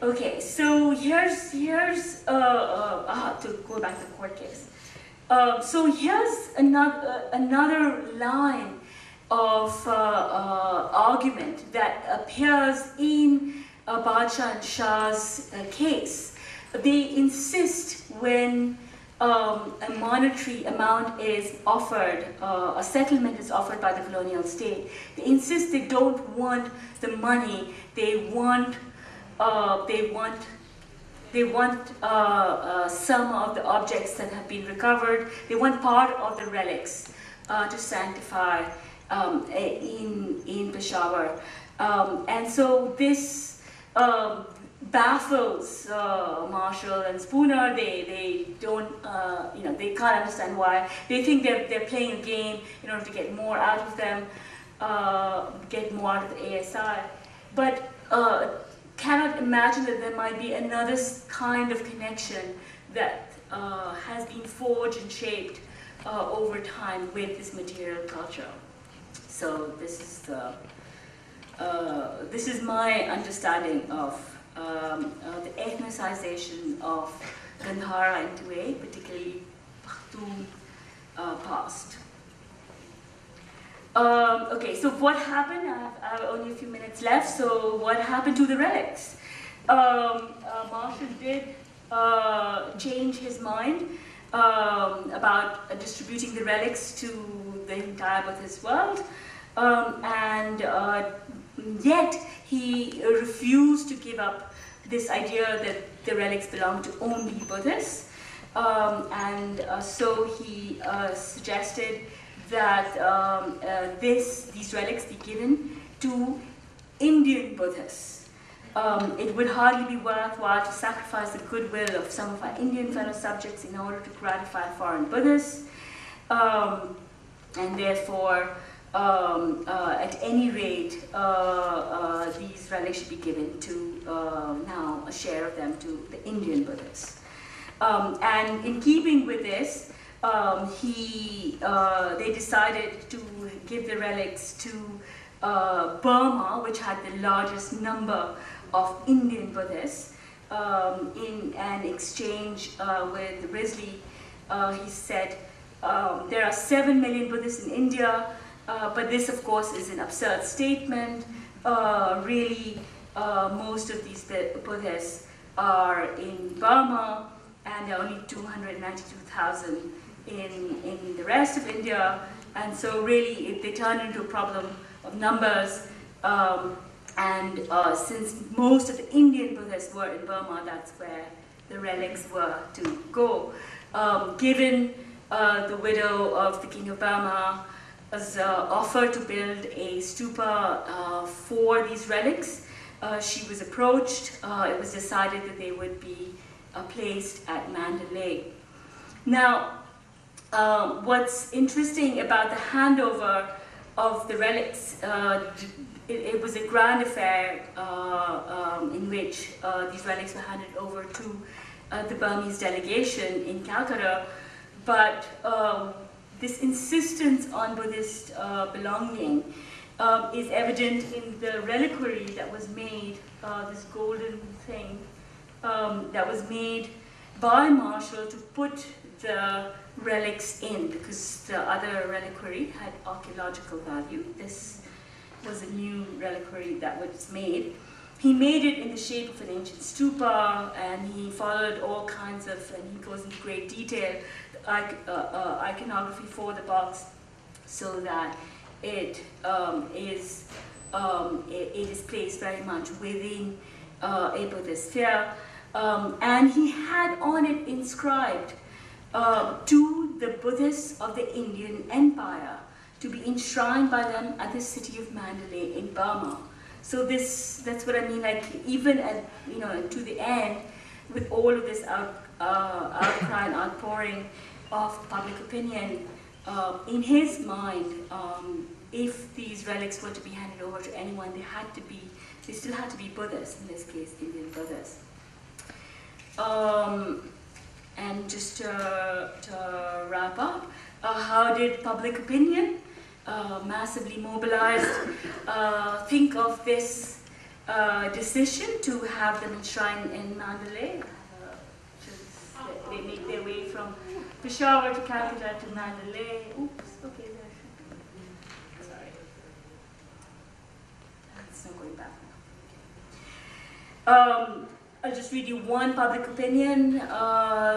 Okay, so here's to go back to the court case. So here's another line of argument that appears in Badshah and Shah's case. They insist when a monetary amount is offered, a settlement is offered by the colonial state, they insist they don't want the money, they want some of the objects that have been recovered. They want part of the relics to sanctify in Peshawar. And so this baffles Marshall and Spooner. They don't, they can't understand why. They think they're playing a game in order to get more out of them, get more out of the ASI. But cannot imagine that there might be another kind of connection that has been forged and shaped over time with this material culture. So this is my understanding of the ethnicization of Gandhara and Tuay, particularly Pakhtun past. Okay, so what happened? I have only a few minutes left. So what happened to the relics? Marshall did change his mind about distributing the relics to the entire Buddhist world, and yet he refused to give up this idea that the relics belong to only Buddhists, and so he suggested that these relics be given to Indian Buddhists. It would hardly be worthwhile to sacrifice the goodwill of some of our Indian fellow subjects in order to gratify foreign Buddhists, and therefore, at any rate, these relics should be given to, now a share of them to the Indian Buddhists. And in keeping with this, they decided to give the relics to Burma, which had the largest number of Indian Buddhists. In an exchange with Risley, he said, there are 7 million Buddhists in India, but this, of course, is an absurd statement. Really, most of these Buddhists are in Burma, and there are only 292,000 in the rest of India, and so really they turn into a problem of numbers, and since most of the Indian Buddhists were in Burma, that's where the relics were to go. Given the widow of the King of Burma was offered to build a stupa for these relics, she was approached. It was decided that they would be placed at Mandalay. Now, what's interesting about the handover of the relics, it was a grand affair in which these relics were handed over to the Burmese delegation in Calcutta, but this insistence on Buddhist belonging is evident in the reliquary that was made, this golden thing that was made by Marshall to put the relics in, because the other reliquary had archaeological value. This was a new reliquary that was made. He made it in the shape of an ancient stupa, and he followed all kinds of, and he goes into great detail, iconography for the box, so that it is placed very much within a Buddhist sphere. And he had on it inscribed to the Buddhists of the Indian Empire, to be enshrined by them at the city of Mandalay in Burma. So that's what I mean, like even at, to the end, with all of this outcry and outpouring of public opinion, in his mind, if these relics were to be handed over to anyone, they still had to be Buddhists, in this case, Indian Buddhists. And just to wrap up, how did public opinion, massively mobilized, think of this decision to have them enshrined in Mandalay. They make their way from Peshawar to Calcutta to Mandalay. Oops, okay, there. Sorry. It's not going back now. I'll just read you one public opinion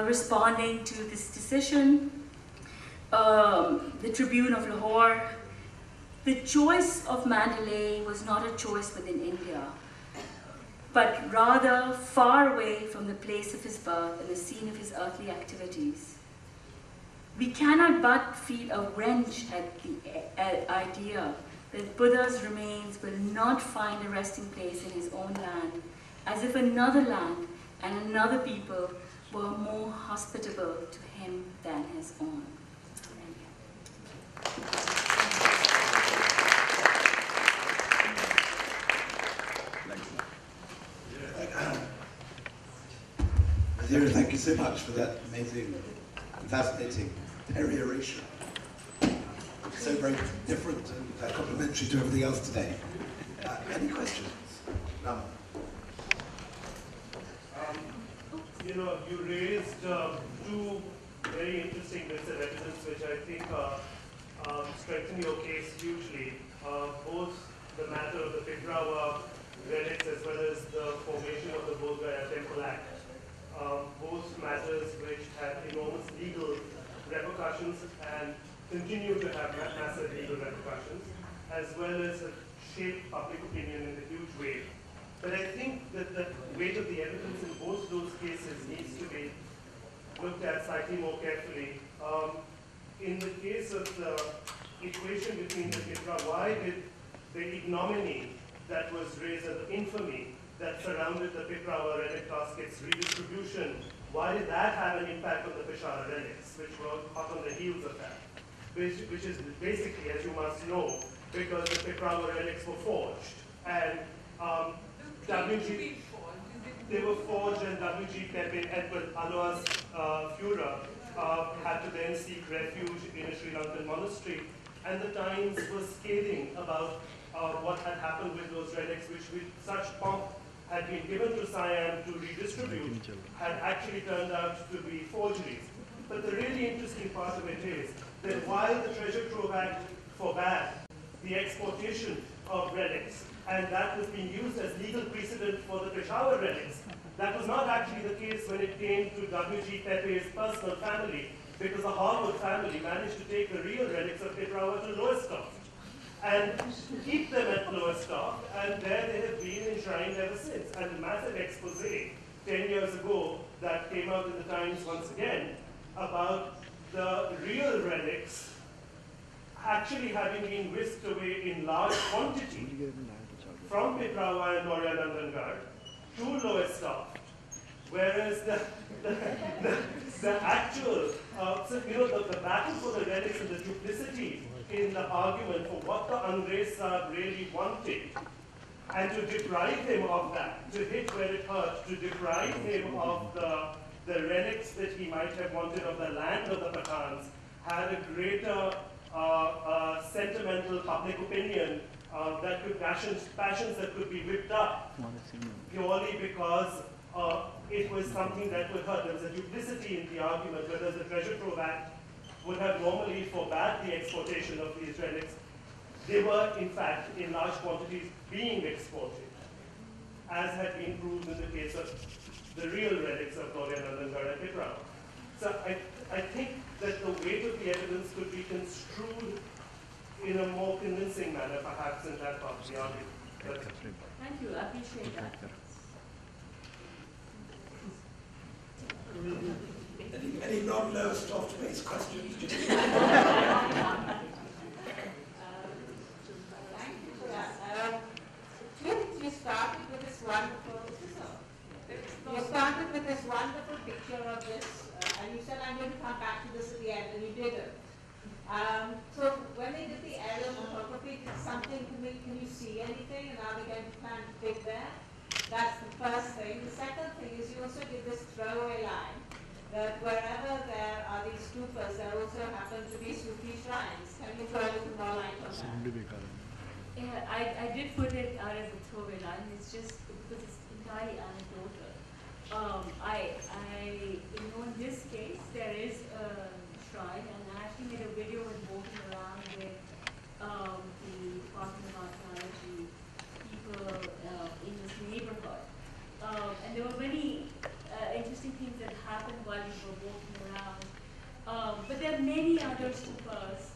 responding to this decision. The Tribune of Lahore. The choice of Mandalay was not a choice within India, but rather far away from the place of his birth and the scene of his earthly activities. We cannot but feel a wrench at the idea that Buddha's remains will not find a resting place in his own land, as if another land and another people were more hospitable to him than his own. Vazira, thank you so much for that amazing and fascinating peroration. So very different and complementary to everything else today. Any questions? No. You know, you raised two very interesting bits of evidence which I think strengthen your case hugely. Both the matter of the Pitrawa relics as well as the formation of the Bodh Gaya Temple Act. Both matters which had enormous legal repercussions and continue to have massive legal repercussions, as well as shape public opinion in a huge way. But I think that the weight of the evidence in both those cases needs to be looked at slightly more carefully. In the case of the equation between the Pitra, why did the ignominy that was raised and the infamy that surrounded the Pitrawa relic casket's redistribution, why did that have an impact on the Peshawar relics, which were hot on the heels of that? Which is basically, as you must know, because the Pitrawa relics were forged. And they were forged, and W.G. Pepe, Edward Alwa's Führer, had to then seek refuge in a Sri Lankan monastery. And the Times was scathing about what had happened with those relics, which with such pomp had been given to Siam to redistribute, had actually turned out to be forgeries. But the really interesting part of it is that while the Treasure Trove Act forbade the exportation of relics, and that was being used as legal precedent for the Peshawar relics, that was not actually the case when it came to W.G. Pepe's personal family, because the Harwood family managed to take the real relics of Pitrawa to Lowestoft and keep them at Lowestoft, and there they have been enshrined ever since. And the massive expose 10 years ago that came out in the Times once again about the real relics actually having been whisked away in large quantity from Pitrawa and Maurya Nandangarh to Lowestoft, whereas the actual, the battle for the relics and the duplicity in the argument for what the Angrez Sahib really wanted, and to deprive him of that, to hit where it hurt, to deprive him of the relics that he might have wanted of the land of the Pathans, had a greater sentimental public opinion that could passions that could be whipped up purely because it was something that would hurt. There was a duplicity in the argument, whereas the Treasure Trove Act would have normally forbade the exportation of these relics. They were, in fact, in large quantities being exported, as had been proved in the case of the real relics of Maurya Nandangarh and Pitrawa. So I think that the weight of the evidence could be construed in a more convincing manner, perhaps, in that part of the argument. Thank you, I appreciate that. Any non-Lowestoft based questions? Thank you for that. You started with this wonderful picture of this, and you said, I'm going to come back to this at the end, and you didn't. So when they did the aerial photography, did something, can you see anything, and are they going to plan to dig there? That's the first thing. The second thing is you also give this throwaway line, that wherever there are these stupas, there also happen to be Sufi shrines. Can you throw a little more light on that? Yeah, I did put it out as a throwaway line. It's just because it's entirely anecdotal. In this case, there is a shrine, and I actually made a video with walking around with the Department of Archaeology people in this neighborhood. And there were many interesting things that happened while we were walking around. But there are many other stupas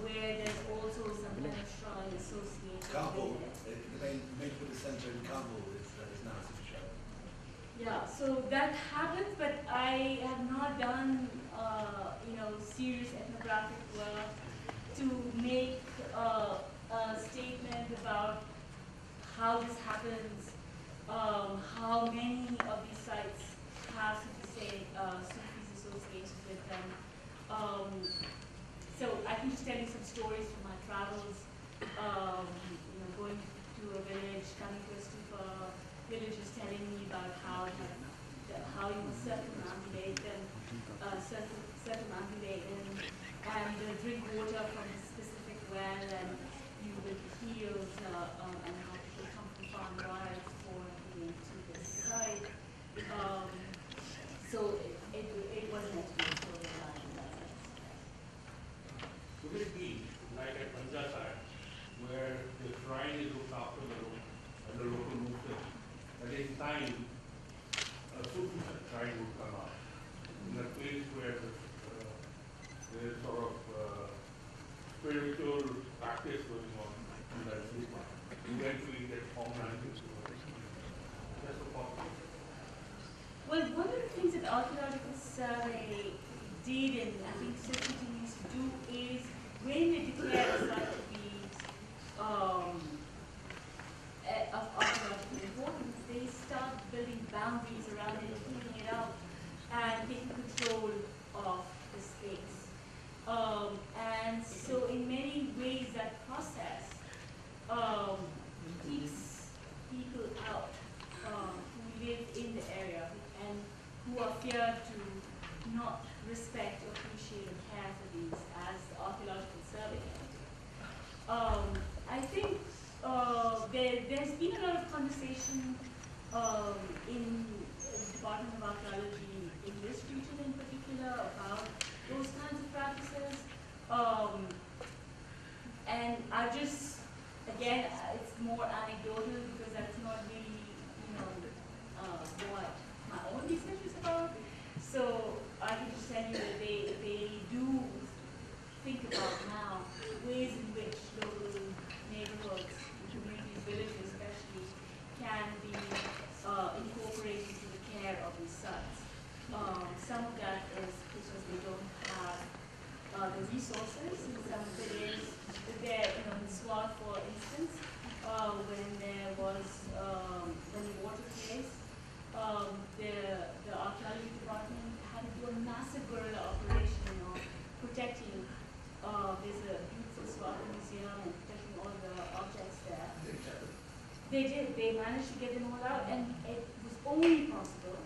where there's also some kind of shrine associated Kabul, with it. the main Buddhist center in Kabul is now a super show. Yeah, so that happens, but I have not done, serious ethnographic work to make a statement about how this happens, how many of these sites have, so to say, Sufis associated with them. So I can just tell you some stories from my travels, going to a village, coming to a stupa, villagers telling me about how you must circumambulate them, and drink water from a specific well, and you will be healed, and how people come from far and wide for being to this site. So it was meant to be a storyline in that sense. Could it be like at Gandhara, where the shrine is looked after the local Muslims, that in time a Sufi shrine would come up in a place where there is sort of spiritual practice going on in that stupa. Eventually get formalized into just a possibility. Well, one of the things that archaeological survey did, and I think still continues to do, is when they declare a site to be of archaeological importance, they start building boundaries around it, cleaning it up, and taking control of the space. And so in many ways that process keeps people out who live in the area and who are feared to not respect, appreciate, and care for these as the archaeological survey entity. I think there's been a lot of conversation in the Department of Archaeology in this region in particular about those kinds of practices. And I just, again, it's more anecdotal because that's not really, what my own research is about. So I can just tell you that they do think about now ways in which local neighborhoods, communities, villages especially, can be incorporated into the care of these sites. Some of that is because they don't have the resources, and some of it is that they're, in Swat, for instance, when there was when the water case, the archaeology department had to do a massive guerrilla operation of protecting. There's a beautiful Swat museum and protecting all the objects there. They did. They managed to get them all out, and it was only possible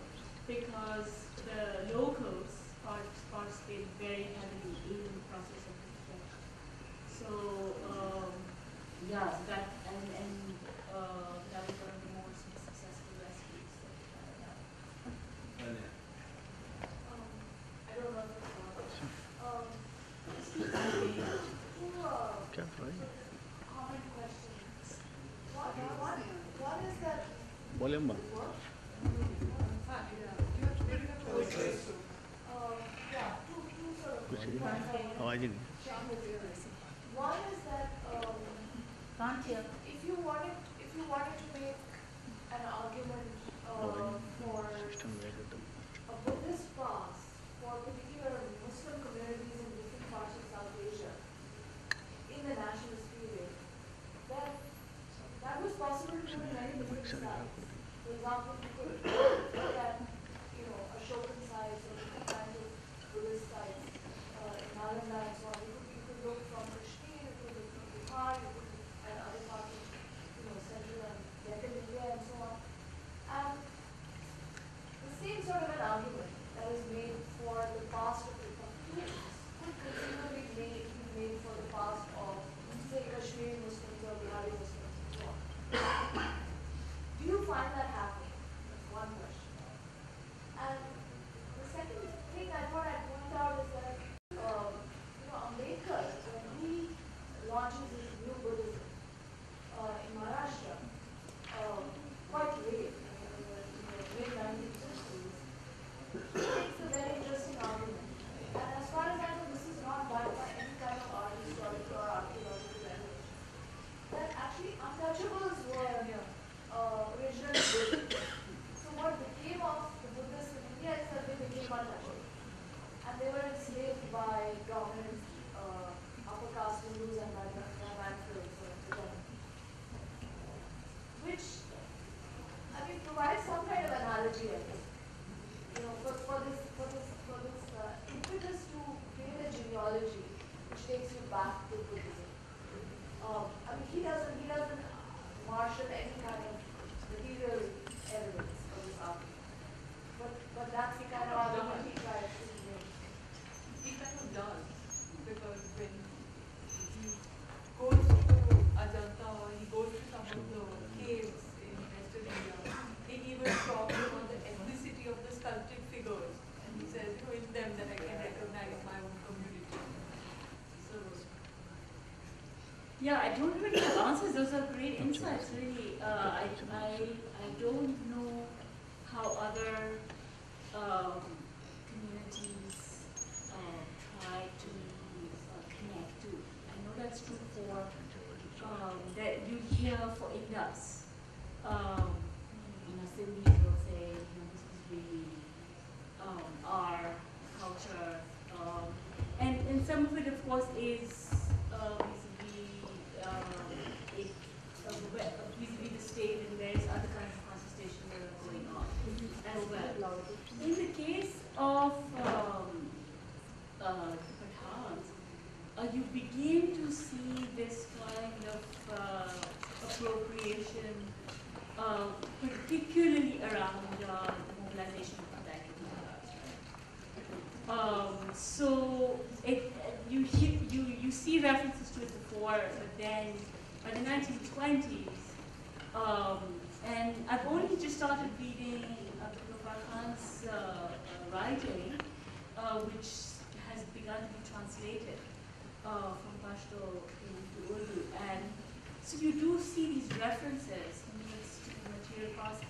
because the locals participated very heavily in the process of protection. So yeah, that that was one of the most successful rescues that we carried out. I don't know if it's common questions. What is that? Volume. Yeah, two sort of points. आवाज ही नहीं. One is that Can't hear. if you wanted to make an argument for a Buddhist fast for particular Muslim communities in different parts of South Asia in the nationalist period, that was possible to do in many different styles. For example, you could look at Ashokan sites or different kinds of Buddhist sites in Nalanda and so on. You could look from Kashmir, you could look from Bihar, you could look at other parts of Central and Deccan India and so on. And the same sort of an argument that is made for the past of the communities could conceivably be made for the past of, say, Kashmiri Muslims or he doesn't marshal any kind of material evidence for this argument. But that's the kind of argument he tries to make. He kind of does, because when he goes to Ajanta or he goes to some of the caves in Western India, he even talks about the ethnicity of the sculpted figures, and he says, in them that I can recognize my own community. So, Yeah, I don't really have answers. Those are great insights, really. I don't know how other communities try to connect to. I know that's true for that you hear for Indus. Sindhis will say, this is really our culture, and some of it, of course, is vis-a-vis the state and various other kinds of contestations that are going on as well. In the case of the Pathans, you begin to see this kind of appropriation, particularly around the mobilization of Tibetan Marathas. So you see references to it before, but then by the 1920s, and I've only just started reading Abdul Khan's writing, which has begun to be translated from Pashto into Urdu, and so you do see these references he makes to the material past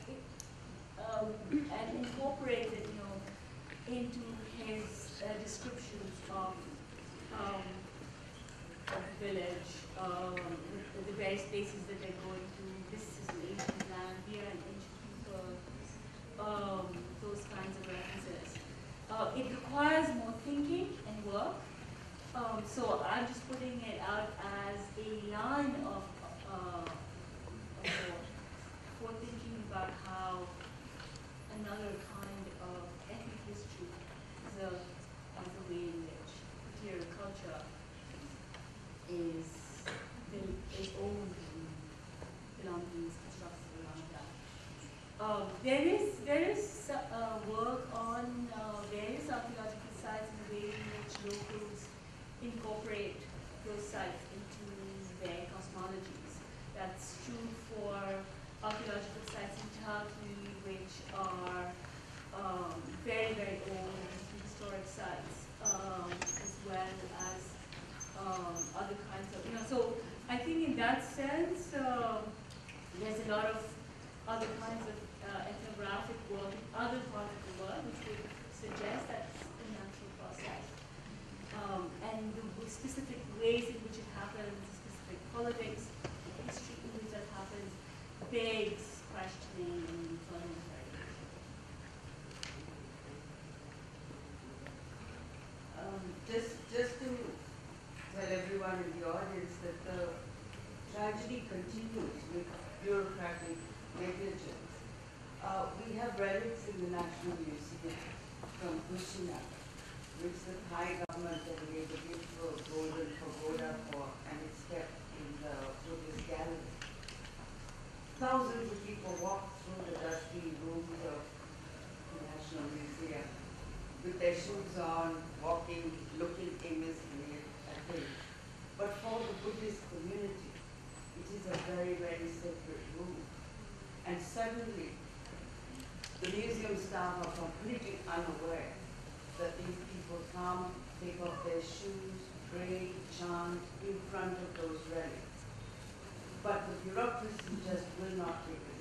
and incorporated, into his descriptions of the village, the various places that they're going to. This is an ancient land, we are an ancient people, those kinds of references. It requires more thinking and work, so I'm just putting it out as a line of for thinking about how another kind of ethnic history is a way in which material culture is owned and belongings constructed around that. There is work on various archaeological sites and the way in which locals incorporate those sites into their cosmologies. That's true for archaeological sites in Turkey, which are very, very old historic sites, as well as other kinds of, so I think in that sense, there's a lot of other kinds of ethnographic work in other parts of the world, which would suggest that's a natural process. And the specific ways in which it happens, specific politics, the history in which that happens, begs questioning and further interrogation. Just to tell everyone in the audience that the tragedy continues with bureaucratic negligence. We have relics in the National Museum from Kushina, which the Thai government gave a beautiful golden pagoda for, and it's kept in the Buddhist gallery. Thousands of people walk through the dusty rooms of the National Museum with their shoes on, walking, looking aimlessly at things. But for the Buddhist community, it is a very, very sacred room. And suddenly, the museum staff are completely unaware that these people come, take off their shoes, pray, chant in front of those relics. But the bureaucracy just will not take the